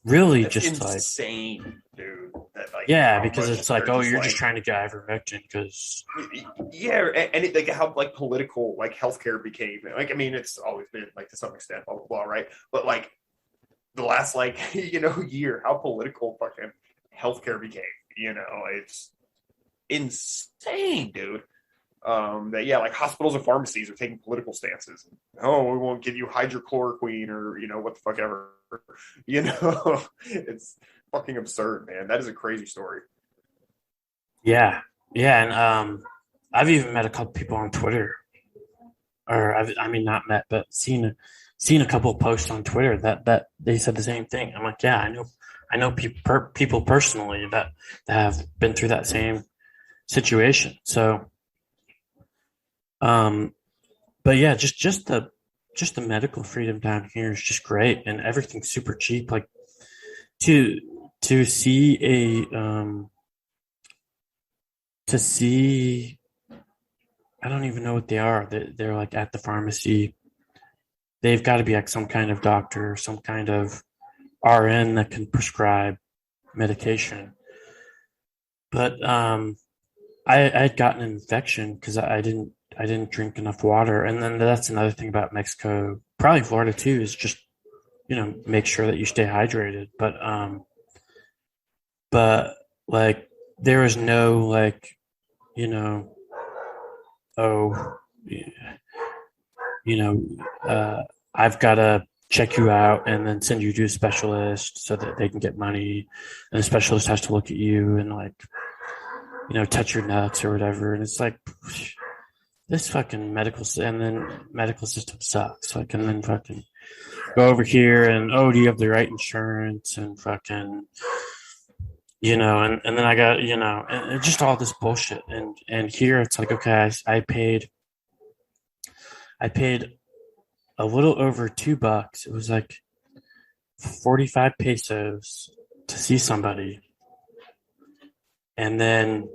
C: really
D: That's
C: just
D: insane, dude. That, like,
C: because it's like, oh, you're just trying to get ivermectin because
D: and it, like how like political like healthcare became. Like, I mean, it's always been like to some extent, blah blah blah, right? But like the last like year, how political fucking healthcare became. It's insane, dude. That like hospitals and pharmacies are taking political stances. Oh, we won't give you hydrochloroquine or what the fuck ever. It's fucking absurd, man. That is a crazy story.
C: Yeah, and I've even met a couple people on Twitter, or not met, but seen a couple of posts on Twitter that they said the same thing. I'm like, yeah, I know people personally that have been through that same situation. So. But yeah, just the medical freedom down here is just great, and everything's super cheap. Like to see I don't even know what they are. They're like at the pharmacy. They've got to be like some kind of doctor or some kind of RN that can prescribe medication. But I had gotten an infection because I didn't drink enough water. And then that's another thing about Mexico, probably Florida too, is just, make sure that you stay hydrated. But like there was no like, I've got to check you out and then send you to a specialist so that they can get money. And the specialist has to look at you and like, touch your nuts or whatever. And it's like, this fucking medical system sucks. Like, and then fucking go over here and, do you have the right insurance and fucking, and then I got, and just all this bullshit. And here it's like, okay, I paid a little over $2. It was like 45 pesos to see somebody. And then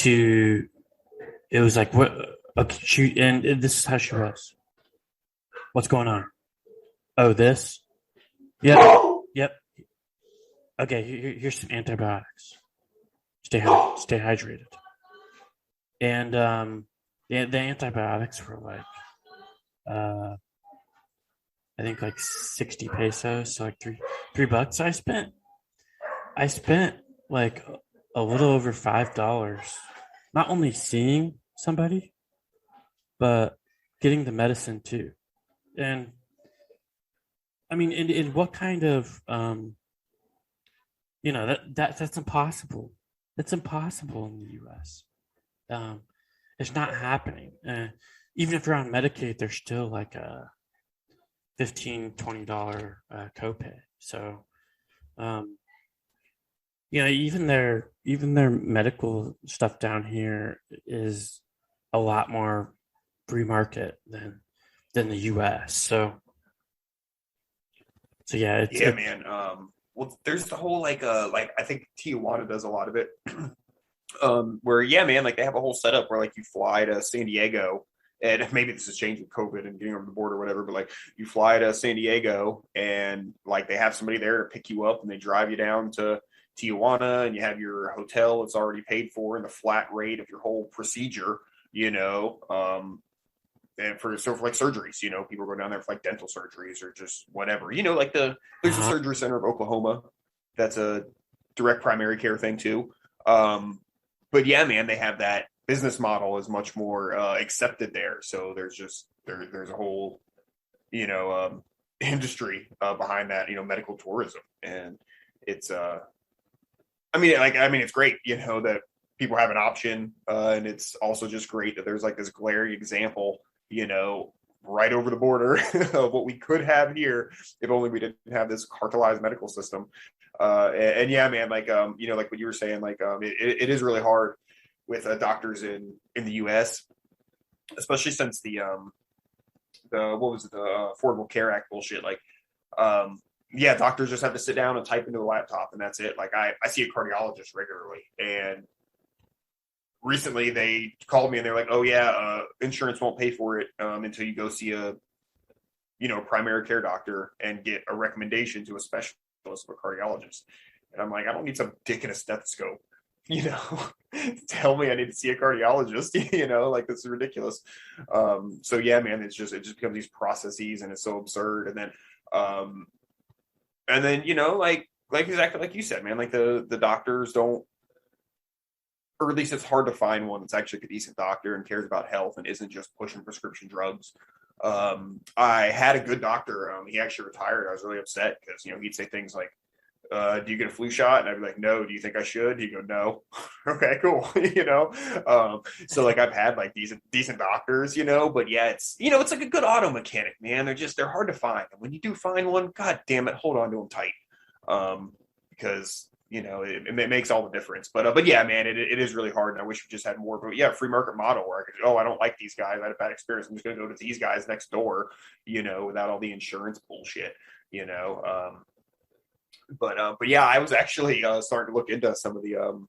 C: it was like, what? Okay, and this is how she was. What's going on? Oh, this? Yep. Okay, here's some antibiotics. Stay hydrated. And the antibiotics were like I think like 60 pesos, so like $3. I spent like a little over $5, not only seeing somebody, but getting the medicine too. And I mean, in what kind of that's impossible. That's impossible in the U.S. It's not happening. Even if you're on Medicaid, there's still like a $15-20 copay. So, even their medical stuff down here is a lot more free market than the U.S. So yeah,
D: man. Well, there's the whole like I think Tijuana does a lot of it. Where man, like they have a whole setup where like you fly to San Diego, and maybe this has changed with COVID and getting over the border or whatever, but like you fly to San Diego and like they have somebody there to pick you up and they drive you down to Tijuana and you have your hotel that's already paid for and the flat rate of your whole procedure, and for like surgeries, people go down there for like dental surgeries or just whatever, like there's a surgery center of Oklahoma. That's a direct primary care thing too. But yeah, man, they have that business model is much more accepted there. So there's a whole, industry behind that, medical tourism. And it's, it's great, that people have an option. And it's also just great that there's like this glaring example, right over the border of what we could have here if only we didn't have this cartelized medical system. And yeah, man, like what you were saying, like it is really hard with doctors in the U.S., especially since the Affordable Care Act bullshit. Like, doctors just have to sit down and type into a laptop, and that's it. Like, I see a cardiologist regularly, and recently they called me and they're like, "Oh yeah, insurance won't pay for it until you go see a primary care doctor and get a recommendation to a specialist of a cardiologist." And I'm like, I don't need some dick in a stethoscope, tell me I need to see a cardiologist, like this is ridiculous. So yeah, man, it just becomes these processes and it's so absurd. And then, like exactly like you said, man, like the doctors don't, or at least it's hard to find one that's actually a decent doctor and cares about health and isn't just pushing prescription drugs. I had a good doctor. He actually retired. I was really upset because, he'd say things like, do you get a flu shot? And I'd be like, no. Do you think I should? He'd go, no. Okay, cool. So like I've had like decent doctors, but yeah, it's, it's like a good auto mechanic, man. They're hard to find. And when you do find one, God damn it, hold on to them tight. Because it makes all the difference. But yeah, man, it is really hard. And I wish we just had more. But yeah, free market model where I could, I don't like these guys. I had a bad experience. I'm just going to go to these guys next door, without all the insurance bullshit, But yeah, I was actually starting to look into some of the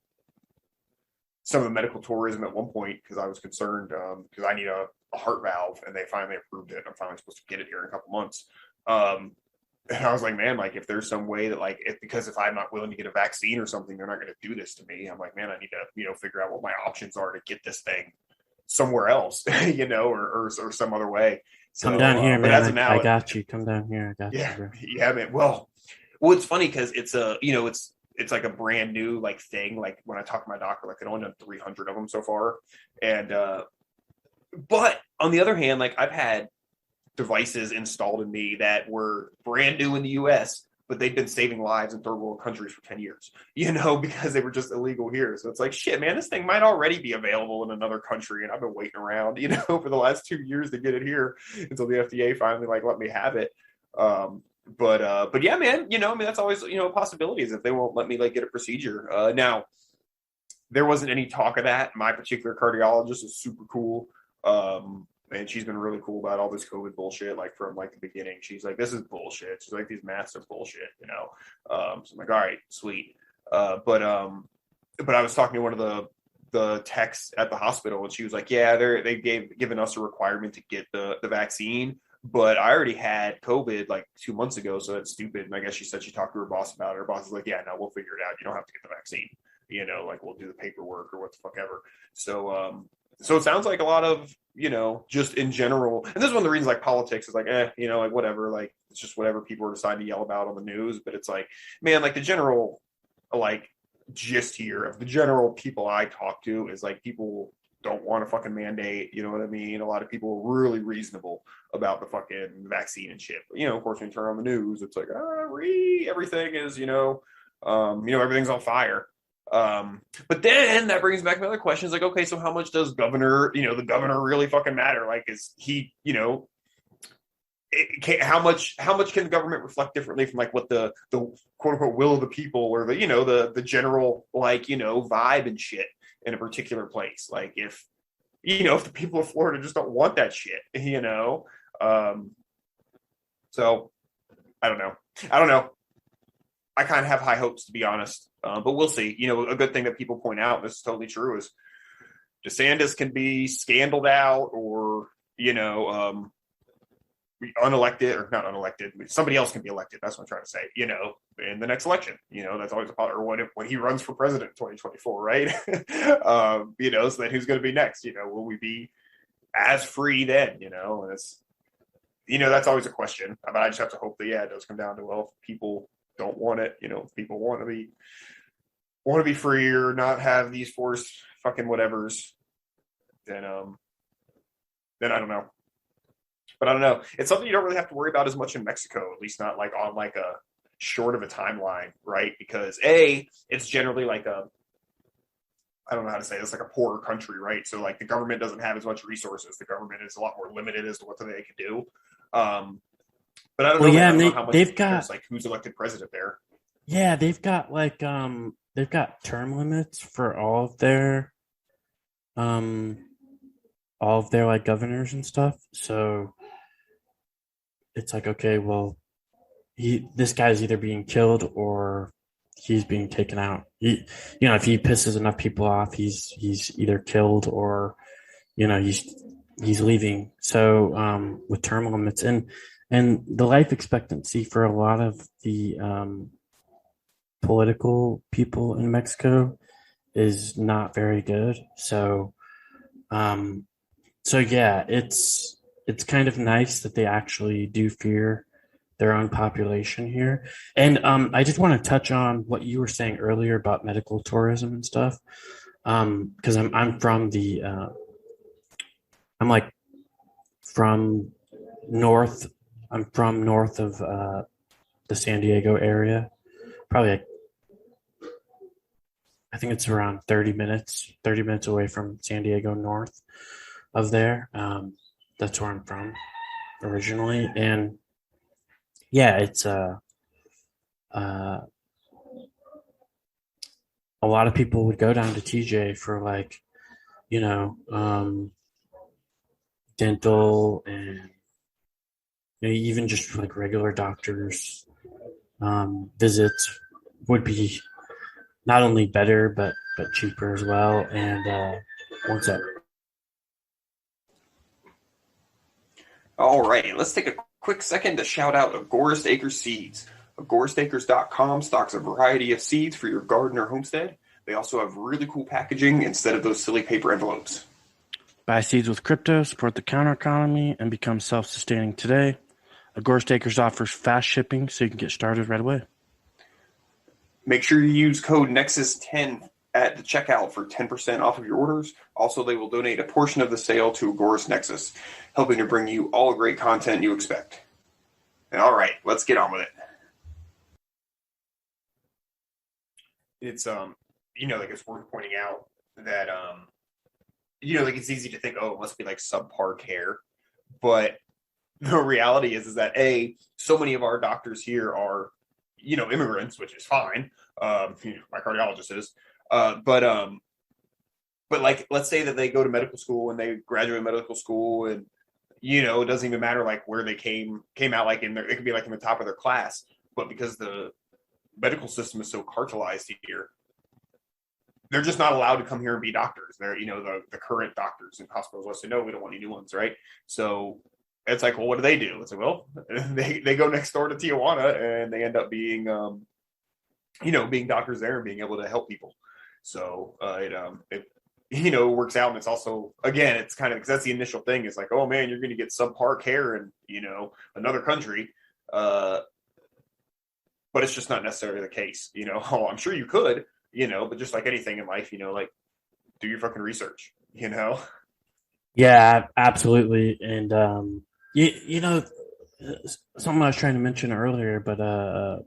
D: medical tourism at one point because I was concerned because I need a heart valve and they finally approved it. I'm finally supposed to get it here in a couple months. And I was like, man, like if there's some way that like, because if I'm not willing to get a vaccine or something, they're not going to do this to me. I'm like, man, I need to, figure out what my options are to get this thing somewhere else, or some other way. So,
C: come down here, man.
D: As of now,
C: I got you. Come down here. I got you. Bro.
D: Yeah, man. Well, it's funny because it's it's like a brand new like thing. Like when I talk to my doctor, like I only done 300 of them so far. And, but on the other hand, like I've had devices installed in me that were brand new in the US, but they've been saving lives in third world countries for 10 years, because they were just illegal here. So it's like, shit, man, this thing might already be available in another country. And I've been waiting around, for the last 2 years to get it here until the FDA finally like let me have it. But yeah, man, that's always, a possibility is if they won't let me like get a procedure. Now there wasn't any talk of that. My particular cardiologist is super cool. And she's been really cool about all this COVID bullshit, like from like the beginning. She's like, this is bullshit. She's like, these masks are bullshit, So I'm like, all right, sweet. But I was talking to one of the techs at the hospital, and she was like, yeah, they've given us a requirement to get the vaccine, but I already had COVID like 2 months ago, so that's stupid. And I guess she said she talked to her boss about it. Her boss is like, yeah, no, we'll figure it out. You don't have to get the vaccine. Like we'll do the paperwork or what the fuck ever. So So it sounds like a lot of, just in general, and this is one of the reasons like politics is like, like whatever, like it's just whatever people are deciding to yell about on the news. But it's like, man, like the general like gist here of the general people I talk to is like people don't want to fucking mandate, you know what I mean? A lot of people are really reasonable about the fucking vaccine and shit. But, of course, when you turn on the news, it's like, everything is, everything's on fire. But then that brings back another question. It's like, okay, so how much does the governor really fucking matter? Like, is he, how much can the government reflect differently from like what the quote unquote will of the people or the general like, vibe and shit in a particular place? Like if the people of Florida just don't want that shit, so I don't know. I kind of have high hopes, to be honest. But we'll see. A good thing that people point out, and this is totally true, is DeSantis can be scandaled out or, unelected or not unelected. Somebody else can be elected. That's what I'm trying to say, in the next election. That's always or when he runs for president in 2024, right? So then who's going to be next? Will we be as free then? And it's, that's always a question. But I just have to hope that, it does come down to, well, if people don't want it, if people want to be free or not have these forced fucking whatevers, then I don't know. But I don't know. It's something you don't really have to worry about as much in Mexico, at least not like on like a short of a timeline, right? Because it's generally like I don't know how to say this, like a poorer country, right? So like the government doesn't have as much resources. The government is a lot more limited as to what they can do. But I don't know.
C: Yeah,
D: I don't
C: and
D: know how much
C: they've got
D: like who's elected president there.
C: Yeah, they've got like they've got term limits for all of their like governors and stuff. So it's like, okay, well, this guy's either being killed or he's being taken out. If he pisses enough people off, he's either killed or he's leaving. So with term limits and the life expectancy for a lot of the political people in Mexico is not very good. So yeah, it's kind of nice that they actually do fear their own population here. And I just want to touch on what you were saying earlier about medical tourism and stuff. Because I'm from the I'm like from north. I'm from north of the San Diego area. Probably like, I think it's around 30 minutes away from San Diego north of there. That's where I'm from originally. And yeah, it's a lot of people would go down to TJ for like, dental and even just like regular doctors visits would be not only better but cheaper as well. And one sec.
E: All right, let's take a quick second to shout out Agorist Acres Seeds. AgoristAcres.com stocks a variety of seeds for your garden or homestead. They also have really cool packaging instead of those silly paper envelopes.
F: Buy seeds with crypto, support the counter economy, and become self-sustaining today. Agorist Acres offers fast shipping so you can get started right away.
E: Make sure you use code Nexus10 at the checkout for 10% off of your orders. Also, they will donate a portion of the sale to Agorist Nexus, helping to bring you all the great content you expect. And all right, let's get on with it.
D: It's like it's worth pointing out that like it's easy to think, oh, it must be like subpar care, but the reality is that so many of our doctors here are immigrants, which is fine. My cardiologist is, but like let's say that they go to medical school and they graduate medical school and it doesn't even matter like where they came out, like it could be like in the top of their class, but because the medical system is so cartelized here, they're just not allowed to come here and be doctors. They're, the current doctors in hospitals will say, no, we don't want any new ones, right? So it's like, well, what do? It's like, well, they go next door to Tijuana and they end up being, being doctors there and being able to help people. So works out. And it's also, again, it's kind of, because that's the initial thing. It's like, oh man, you're going to get subpar care in, another country. But it's just not necessarily the case, Oh, I'm sure you could, but just like anything in life, like do your fucking research,
C: Yeah, absolutely. And something I was trying to mention earlier, but a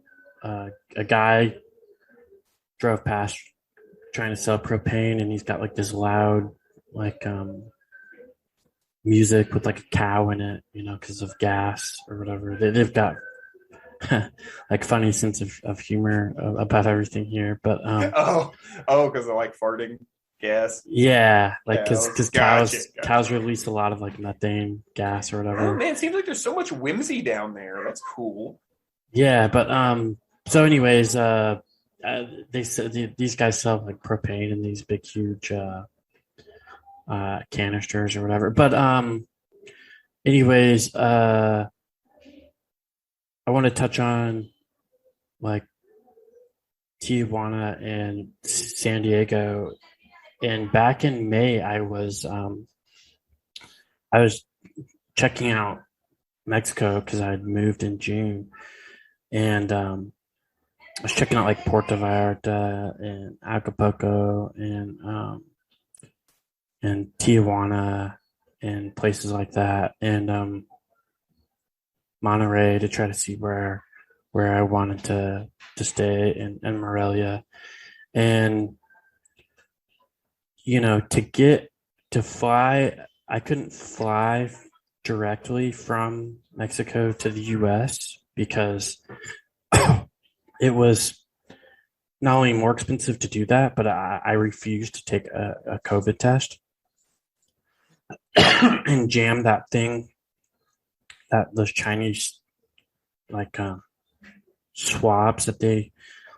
C: guy drove past trying to sell propane, and he's got like this loud like music with like a cow in it, because of gas or whatever. They've got like funny sense of humor about everything here, but
D: because of like farting gas.
C: Yeah, like because
D: Gotcha.
C: cows release a lot of like methane gas or whatever.
D: Oh man, it seems like there's so much whimsy down there. That's cool.
C: Yeah, but so anyways, they said these guys sell like propane in these big huge canisters or whatever. But anyways, I want to touch on like Tijuana and San Diego. And back in May, I was checking out Mexico because I had moved in June, and I was checking out like Puerto Vallarta and Acapulco and Tijuana and places like that, and Monterey to try to see where I wanted to stay in Morelia, and to fly, I couldn't fly directly from Mexico to the US because it was not only more expensive to do that, but I refused to take a COVID test and jam that thing, those Chinese like swabs that they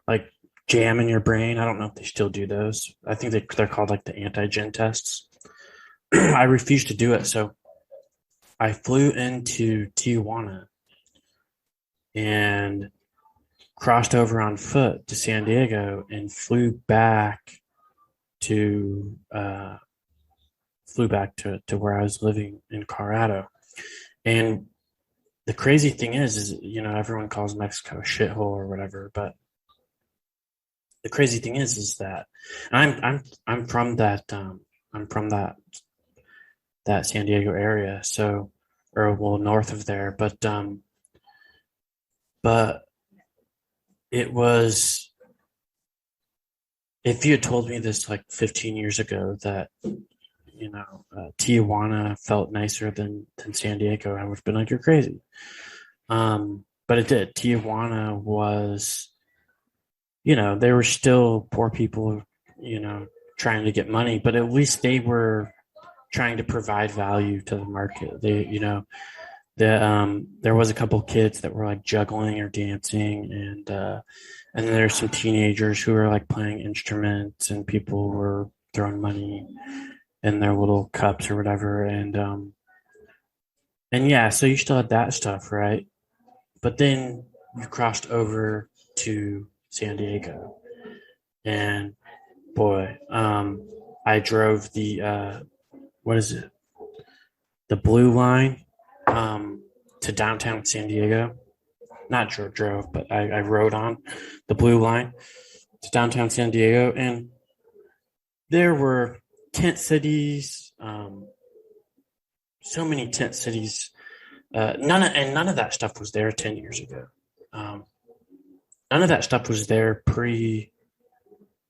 C: like jam in your brain. I don't know if they still do those. I think they're called like the antigen tests. I refused to do it, so I flew into Tijuana and crossed over on foot to San Diego and flew back to where I was living in Colorado. And the crazy thing is everyone calls Mexico a shithole or whatever, but the crazy thing is that I'm from that that San Diego area, so north of there, but it was, if you had told me this like 15 years ago that Tijuana felt nicer than San Diego, I would have been like, you're crazy. But it did. Tijuana was, there were still poor people, trying to get money, but at least they were trying to provide value to the market. There was a couple of kids that were like juggling or dancing, and then there's some teenagers who were like playing instruments, and people were throwing money in their little cups or whatever, and yeah, so you still had that stuff, right? But then you crossed over to San Diego, and boy, I drove the what is it? The blue line to downtown San Diego. Not drove, but I rode on the blue line to downtown San Diego, and there were tent cities, so many tent cities. None of that stuff was there 10 years ago. None of that stuff was there pre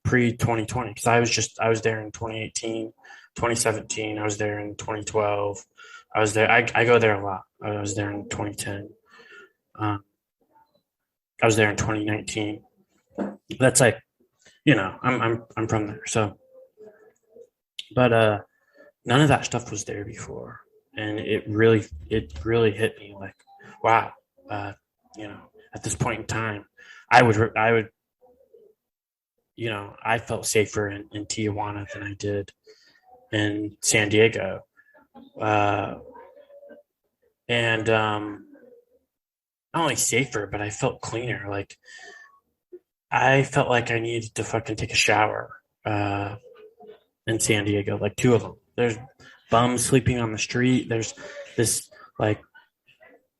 C: 2020, because I was there in 2018, 2017. I was there in 2012. I was there. I go there a lot. I was there in 2010. I was there in 2019. That's like, I'm from there. So, but none of that stuff was there before, and it really hit me like, wow, at this point in time, I would, I felt safer in Tijuana than I did in San Diego. And not only safer, but I felt cleaner. Like, I felt like I needed to fucking take a shower in San Diego, like 2 of them. There's bums sleeping on the street. There's this like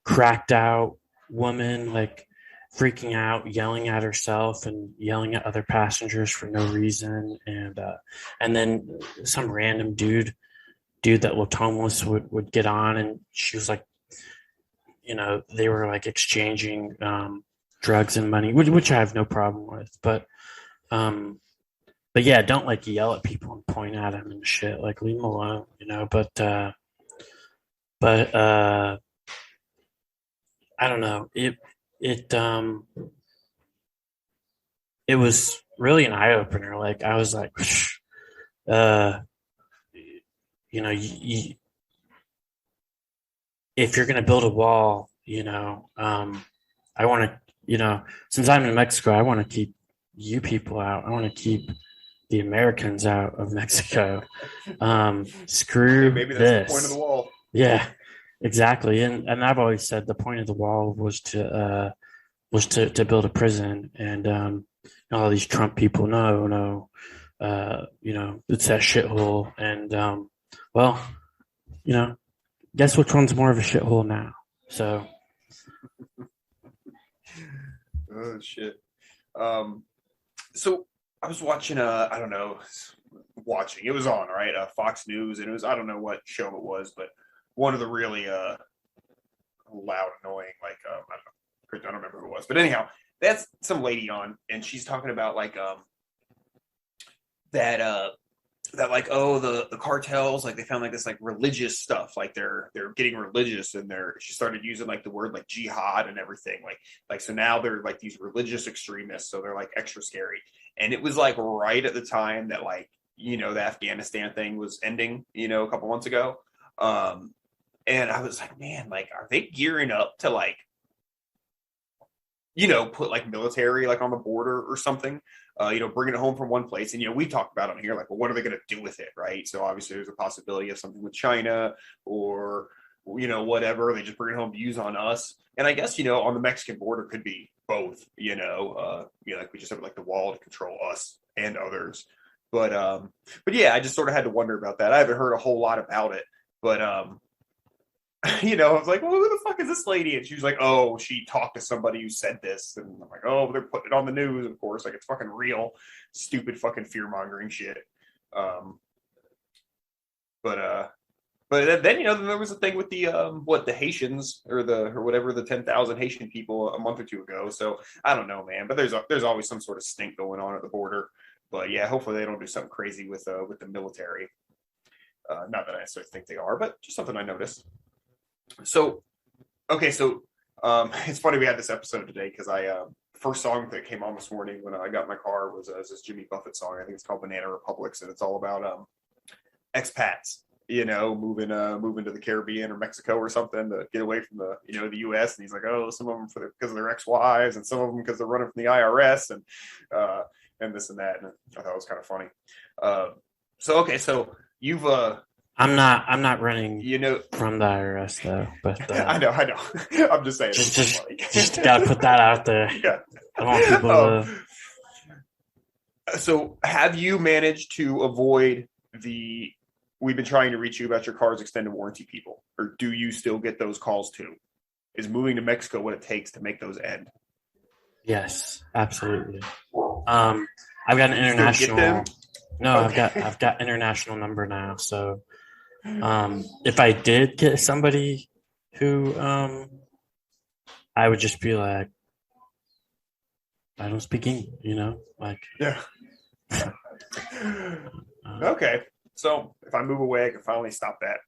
C: cracked out woman like freaking out, yelling at herself and yelling at other passengers for no reason, and then some random dude that looked homeless would get on, and she was like, they were like exchanging drugs and money, which I have no problem with, but yeah, don't like yell at people and point at them and shit. Like leave them alone, But I don't know. It was really an eye opener. Like I was like, if you're gonna build a wall, I want to, since I'm in Mexico, I want to keep you people out. I want to keep the Americans out of Mexico. Screw
D: maybe that's
C: this.
D: the point of the wall.
C: Yeah, exactly. And I've always said the point of the wall was to build a prison. And all these Trump people, no, it's that shithole. And guess which one's more of a shithole now? So.
D: Oh shit. So I was watching it was on, right? Fox News, and it was, I don't know what show it was, but one of the really loud, annoying, like I don't remember who it was, but anyhow, that's some lady on, and she's talking about like that like, oh, the cartels, like they found like this like religious stuff, like they're getting religious, and she started using like the word like jihad and everything, like so now they're like these religious extremists, so they're like extra scary. And it was like right at the time that like, the Afghanistan thing was ending, a couple months ago. And I was like, man, like, are they gearing up to like, put like military like on the border or something? Bringing it home from one place. And, we talked about on here, like, well, what are they going to do with it? Right. So obviously there's a possibility of something with China or, whatever. They just bring it home to use on us. And I guess, on the Mexican border could be both, like we just have like the wall to control us and others. But yeah, I just sort of had to wonder about that. I haven't heard a whole lot about it, but, I was like, well, who the fuck is this lady? And she was like, oh, she talked to somebody who said this. And I'm like, oh, they're putting it on the news, of course. Like, it's fucking real. Stupid fucking fear-mongering shit. But then, then there was a thing with the, the Haitians or whatever, the 10,000 Haitian people a month or two ago. So I don't know, man. But there's always some sort of stink going on at the border. But yeah, hopefully they don't do something crazy with the military. Not that I necessarily think they are, but just something I noticed. So, okay, so it's funny we had this episode today because first song that came on this morning when I got in my car was this Jimmy Buffett song. I think it's called Banana Republics, and it's all about expats, moving to the Caribbean or Mexico or something to get away from the the U.S. And he's like, oh, some of them because of their ex-wives, and some of them because they're running from the IRS, and this and that. And I thought it was kind of funny. So you've
C: I'm not running, from the IRS though. But
D: I know. I'm just saying.
C: Just gotta put that out there.
D: Yeah.
C: I want people to.
D: So, have you managed to avoid we've been trying to reach you about your car's extended warranty people, or do you still get those calls too? Is moving to Mexico what it takes to make those end?
C: Yes, absolutely. I've got an international. No, okay. I've got international number now, so. If I did get somebody who, I would just be like, I don't speak English, like.
D: Yeah. Okay. So if I move away, I can finally stop that.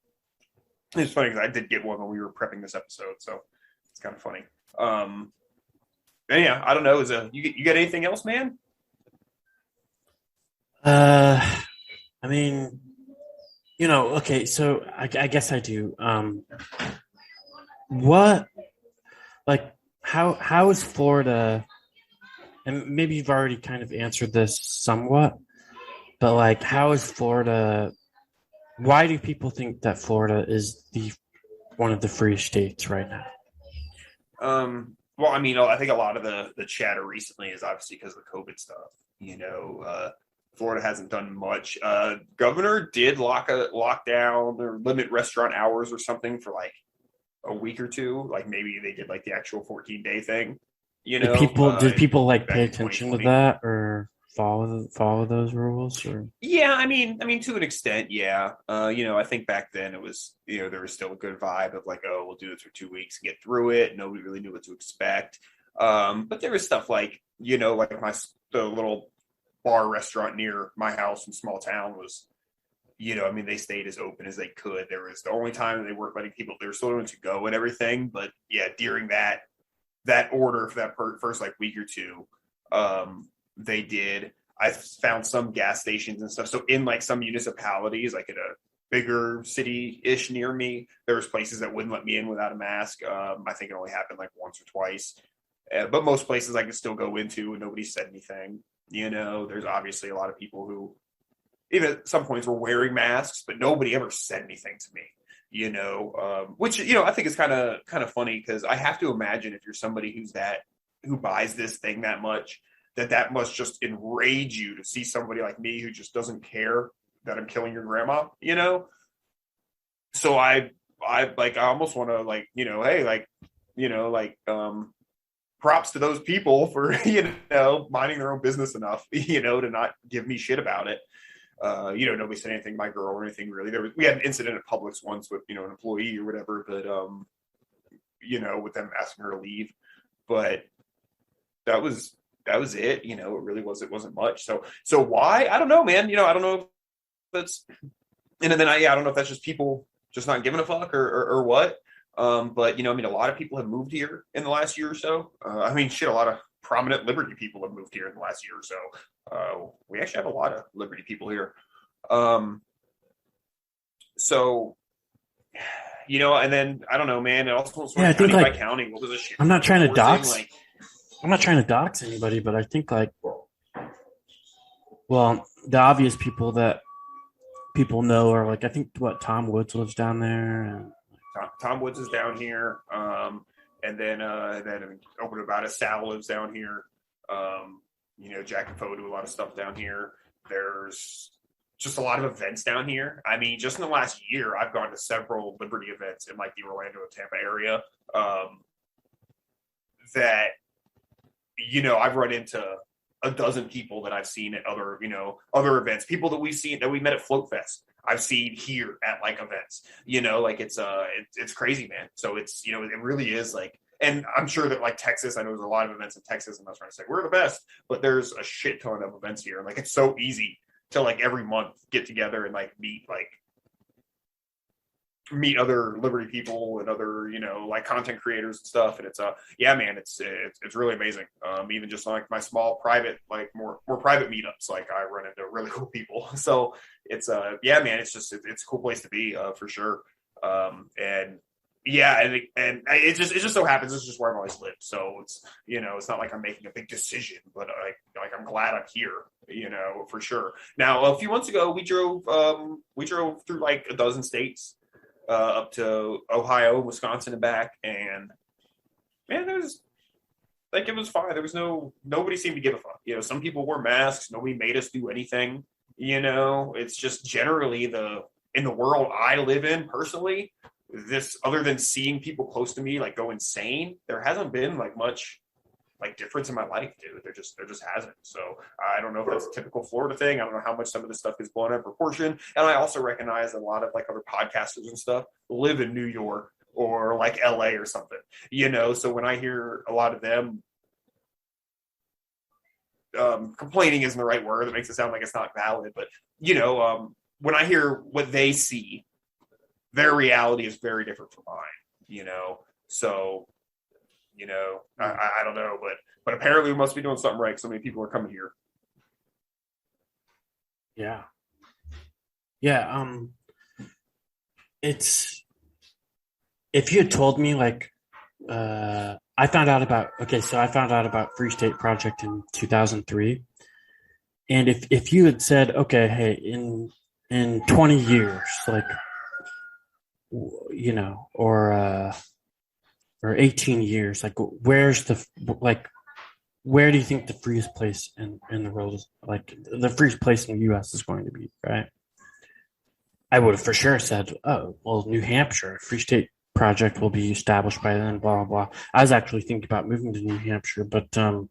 D: It's funny because I did get one when we were prepping this episode, so it's kind of funny. And yeah, I don't know. You got anything else, man?
C: I mean. Okay, so I guess I do. How is Florida, and maybe you've already kind of answered this somewhat, but like, how is Florida, why do people think that Florida is one of the free states right now?
D: Well, I mean, I think a lot of the chatter recently is obviously because of the COVID stuff, Florida hasn't done much. Governor did lock down or limit restaurant hours or something for like a week or two. Like maybe they did like the actual 14-day thing. You know,
C: did people like
D: back
C: pay
D: in
C: attention to
D: 2020.
C: that or follow those rules? Or
D: Yeah, I mean, to an extent, yeah. I think back then it was, there was still a good vibe of like, oh, we'll do this for 2 weeks and get through it. Nobody really knew what to expect. But there was stuff like, like the little bar restaurant near my house in small town was, they stayed as open as they could. There was the only time they weren't letting people, they were still able to go and everything. But yeah, during that order for that first like week or two, they did. I found some gas stations and stuff. So in like some municipalities, like in a bigger city-ish near me, there was places that wouldn't let me in without a mask. I think it only happened like once or twice. But most places I could still go into and nobody said anything. There's obviously a lot of people who even at some points were wearing masks, but nobody ever said anything to me. Which I think is kind of funny because I have to imagine if you're somebody who buys this thing that much, that must just enrage you to see somebody like me who just doesn't care that I'm killing your grandma. So I almost want to hey, props to those people for minding their own business enough to not give me shit about it. Nobody said anything to my girl or anything really. We had an incident at Publix once with an employee or whatever, but with them asking her to leave, but that was it. It really wasn't much. So why? I don't know, man. I don't know if that's, and then I don't know if that's just people just not giving a fuck or what. But a lot of people have moved here in the last year or so. A lot of prominent Liberty people have moved here in the last year or so. We actually have a lot of Liberty people here. And then I don't know, man. It also sort of county by county. What was the shit?
C: I'm not trying to dox anybody, but I think the obvious people that people know are like, I think Tom Woods lives down there, and
D: Tom Woods is down here, and then open about it. Sal lives down here. Jack and Foe do a lot of stuff down here. There's just a lot of events down here. Just in the last year, I've gone to several Liberty events in like the Orlando and Tampa area. That I've run into a dozen people that I've seen at other events. People that we met at Float Fest. I've seen here at like events, it's crazy, man. So it's, it really is like, and I'm sure that like Texas, I know there's a lot of events in Texas, and I was trying to say we're the best, but there's a shit ton of events here. And like, it's so easy to like every month get together and like meet other Liberty people and other, like content creators and stuff. And it's man, it's really amazing. Even just like my small private, like more private meetups, like I run into really cool people. So it's man, it's a cool place to be, for sure. And it just so happens this is just where I've always lived. So it's, it's not like I'm making a big decision, but like I'm glad I'm here, for sure. Now, a few months ago, we drove through like a dozen states, up to Ohio, Wisconsin, and back, and man, it was fine. There was nobody seemed to give a fuck. Some people wore masks. Nobody made us do anything. It's just generally in the world I live in personally, this, other than seeing people close to me like go insane, there hasn't been like much like difference in my life, dude. There just hasn't. So I don't know if that's a typical Florida thing. I don't know how much some of this stuff is blown out of proportion. And I also recognize that a lot of like other podcasters and stuff live in New York or like LA or something, so when I hear a lot of them, complaining isn't the right word. It makes it sound like it's not valid, but when I hear what they see, their reality is very different from mine, so I don't know, but apparently we must be doing something right. So many people are coming here.
C: Yeah. It's, if you had told me like, I found out about Free State Project in 2003. And if you had said, okay, hey, in 20 years, like, or 18 years, like where's the, like, where do you think the freest place in the world is, like the freest place in the U.S. is going to be, right? I would have for sure said, oh, well, New Hampshire, Free State Project will be established by then, blah, blah, blah. I was actually thinking about moving to New Hampshire, but I don't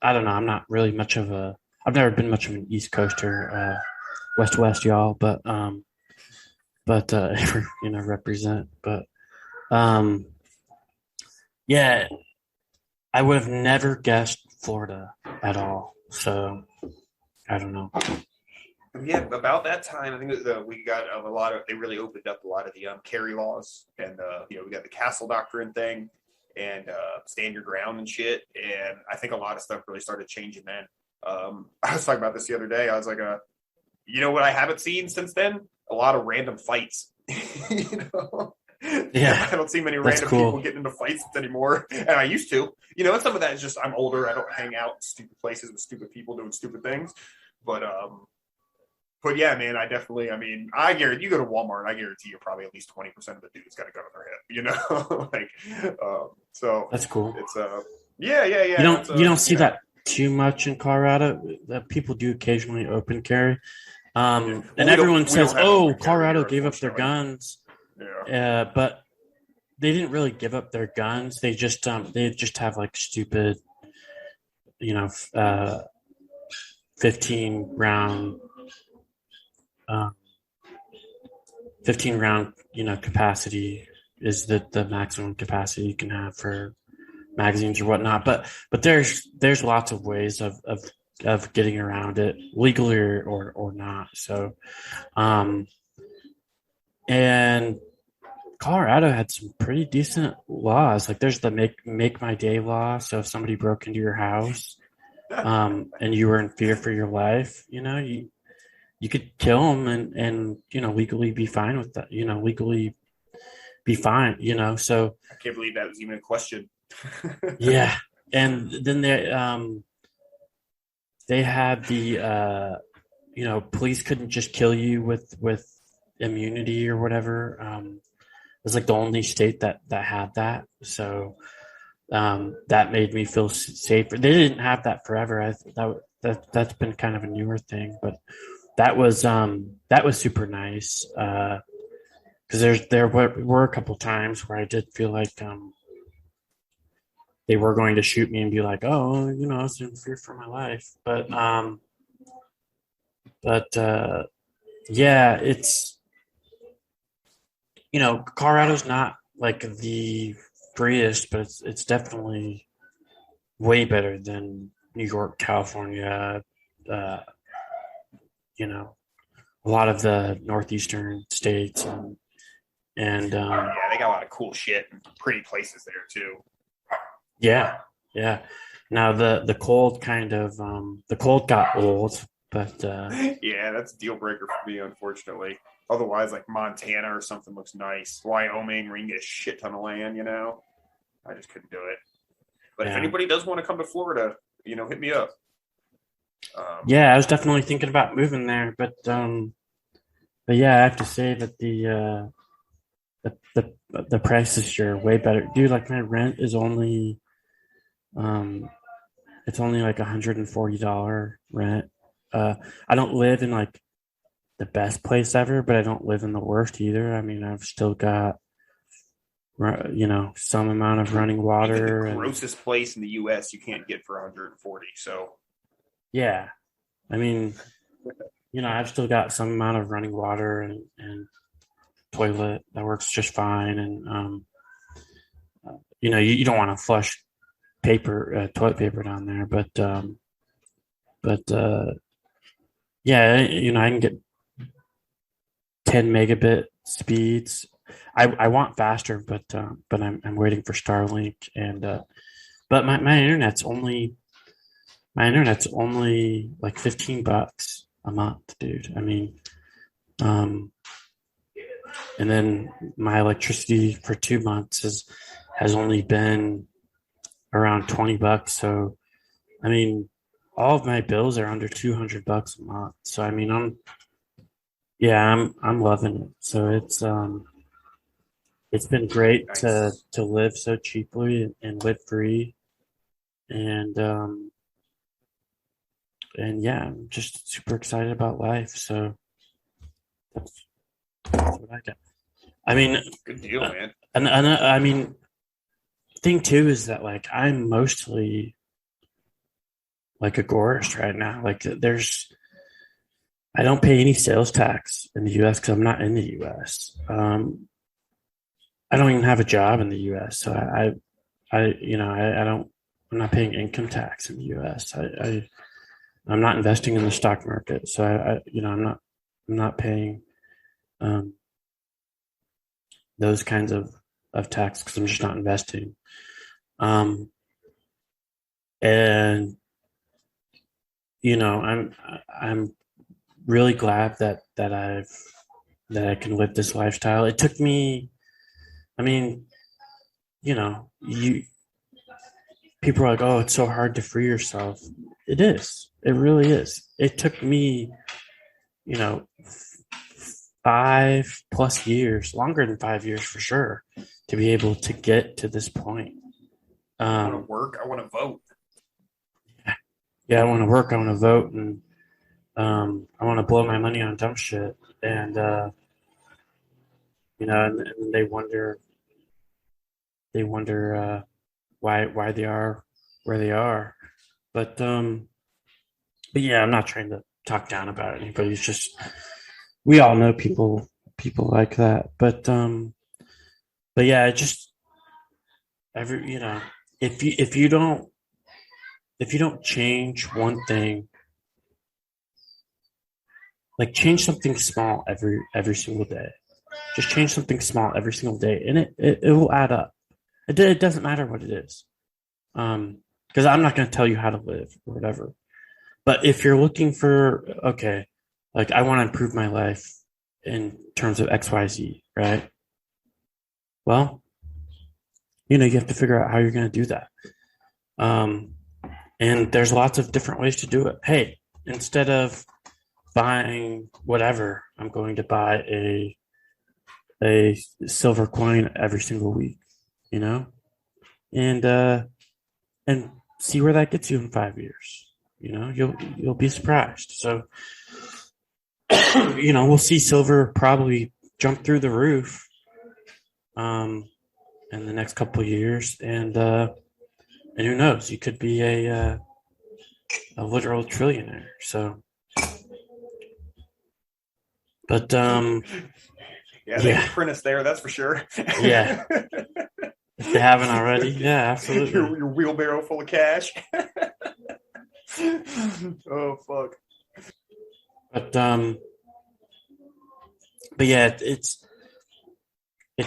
C: know. I'm not really much of I've never been much of an East Coaster, West, y'all, but, represent. But, yeah, I would have never guessed Florida at all. So, I don't know.
D: Yeah, about that time, I think we got a lot of. They really opened up a lot of the carry laws, and we got the castle doctrine thing, and stand your ground and shit. And I think a lot of stuff really started changing then. I was talking about this the other day. I was like, you know what I haven't seen since then? A lot of random fights.
C: Yeah,
D: I don't see many random people getting into fights anymore, and I used to. And some of that is just I'm older. I don't hang out in stupid places with stupid people doing stupid things, but yeah, man, I guarantee you go to Walmart, I guarantee you probably at least 20% of the dudes got a gun in their hip, so
C: that's cool.
D: It's yeah.
C: You don't see that too much in Colorado. That people do occasionally open carry, and everyone says, "Oh, Colorado gave up their guns," but they didn't really give up their guns. They just have like stupid, 15 round. 15 round, capacity is the maximum capacity you can have for magazines or whatnot. But there's lots of ways of getting around it legally or not. So, and Colorado had some pretty decent laws. Like there's the make my day law. So if somebody broke into your house, and you were in fear for your life, you could kill them and legally be fine with that. Legally be fine. So
D: I can't believe that was even a question.
C: Yeah, and then they had the police couldn't just kill you with immunity or whatever. It was like the only state that had that. So that made me feel safer. They didn't have that forever. That's been kind of a newer thing, but. That was super nice because there were a couple times where I did feel like they were going to shoot me and be like, oh, I was in fear for my life, but yeah, it's Colorado's not like the freest, but it's definitely way better than New York, California. A lot of the northeastern states and
D: they got a lot of cool shit and pretty places there too.
C: Yeah. Now the cold the cold got old, but
D: yeah, that's a deal breaker for me, unfortunately. Otherwise, like Montana or something looks nice. Wyoming, where you can get a shit ton of land, I just couldn't do it. But if anybody does want to come to Florida, hit me up.
C: Yeah, I was definitely thinking about moving there, but yeah, I have to say that the prices here are way better, dude. Like my rent is only, it's only like $140 rent. I don't live in like the best place ever, but I don't live in the worst either. I mean, I've still got, some amount of running water.
D: Even the grossest place in the U.S. you can't get for 140. So.
C: Yeah, I mean, I've still got some amount of running water and toilet that works just fine, and you don't want to flush toilet paper down there, but yeah, I can get 10 megabit speeds. I want faster, but I'm waiting for Starlink, and but my internet's only like $15 a month, dude. I mean, and then my electricity for 2 months has only been around $20. So, I mean, all of my bills are under $200 a month. So, I mean, I'm loving it. So it's been great
D: nice.
C: to live so cheaply and live free. and yeah, I'm just super excited about life. So that's what I got. I mean,
D: Good deal, man.
C: and I mean, thing too is that like I'm mostly like Agorist right now. Like I don't pay any sales tax in the U.S. because I'm not in the U.S. I don't even have a job in the U.S. So I don't. I'm not paying income tax in the U.S. I'm not investing in the stock market, so I'm not paying those kinds of tax because I'm just not investing. And I'm really glad that I can live this lifestyle. It took me, I mean, people are like, oh, it's so hard to free yourself. It is. It really is. It took me, 5+ years, longer than 5 years for sure, to be able to get to this point.
D: I want to work. I want to vote.
C: Yeah, I want to work. I want to vote, and I want to blow my money on dumb shit. And and they wonder why they are where they are. But yeah, I'm not trying to talk down about anybody. It's just we all know people like that. But yeah, just if you don't change one thing, like change something small every single day. Just change something small every single day, and it will add up. It doesn't matter what it is, because I'm not going to tell you how to live or whatever. But if you're looking for, okay, like I want to improve my life in terms of XYZ, right? Well, you have to figure out how you're going to do that. And there's lots of different ways to do it. Hey, instead of buying whatever, I'm going to buy a silver coin every single week, and see where that gets you in 5 years. You'll be surprised. So, we'll see silver probably jump through the roof, in the next couple of years, and who knows? You could be a literal trillionaire. So, but
D: they can print us there. That's for sure.
C: Yeah. If they haven't already, yeah, absolutely.
D: Your wheelbarrow full of cash. Oh fuck.
C: But yeah, it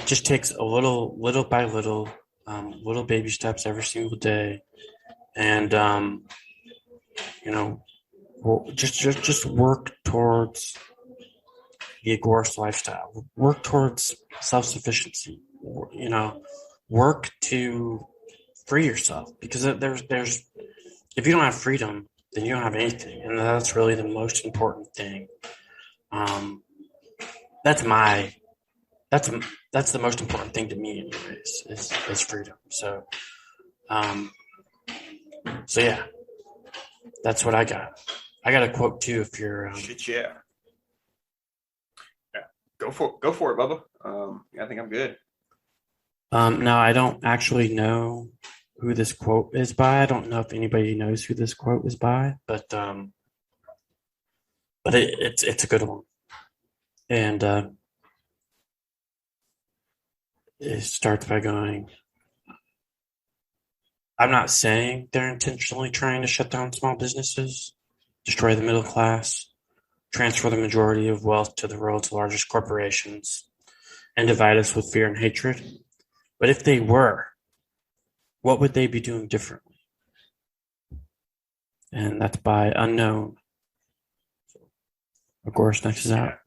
C: just takes a little by little, little baby steps every single day, and just work towards the Agorist lifestyle. Work towards self-sufficiency. Work to free yourself, because there's if you don't have freedom, then you don't have anything, and that's really the most important thing. That's the most important thing to me, anyways, is freedom. So, yeah, that's what I got. I got a quote too. If you're
D: shit, yeah. Go for it, Bubba. I think I'm good.
C: No, I don't actually know who this quote is by. I don't know if anybody knows who this quote is by, but it's a good one, and it starts by going, I'm not saying they're intentionally trying to shut down small businesses, destroy the middle class, transfer the majority of wealth to the world's largest corporations, and divide us with fear and hatred. But if they were, what would they be doing differently? And that's by Unknown. Agorist Nexus out.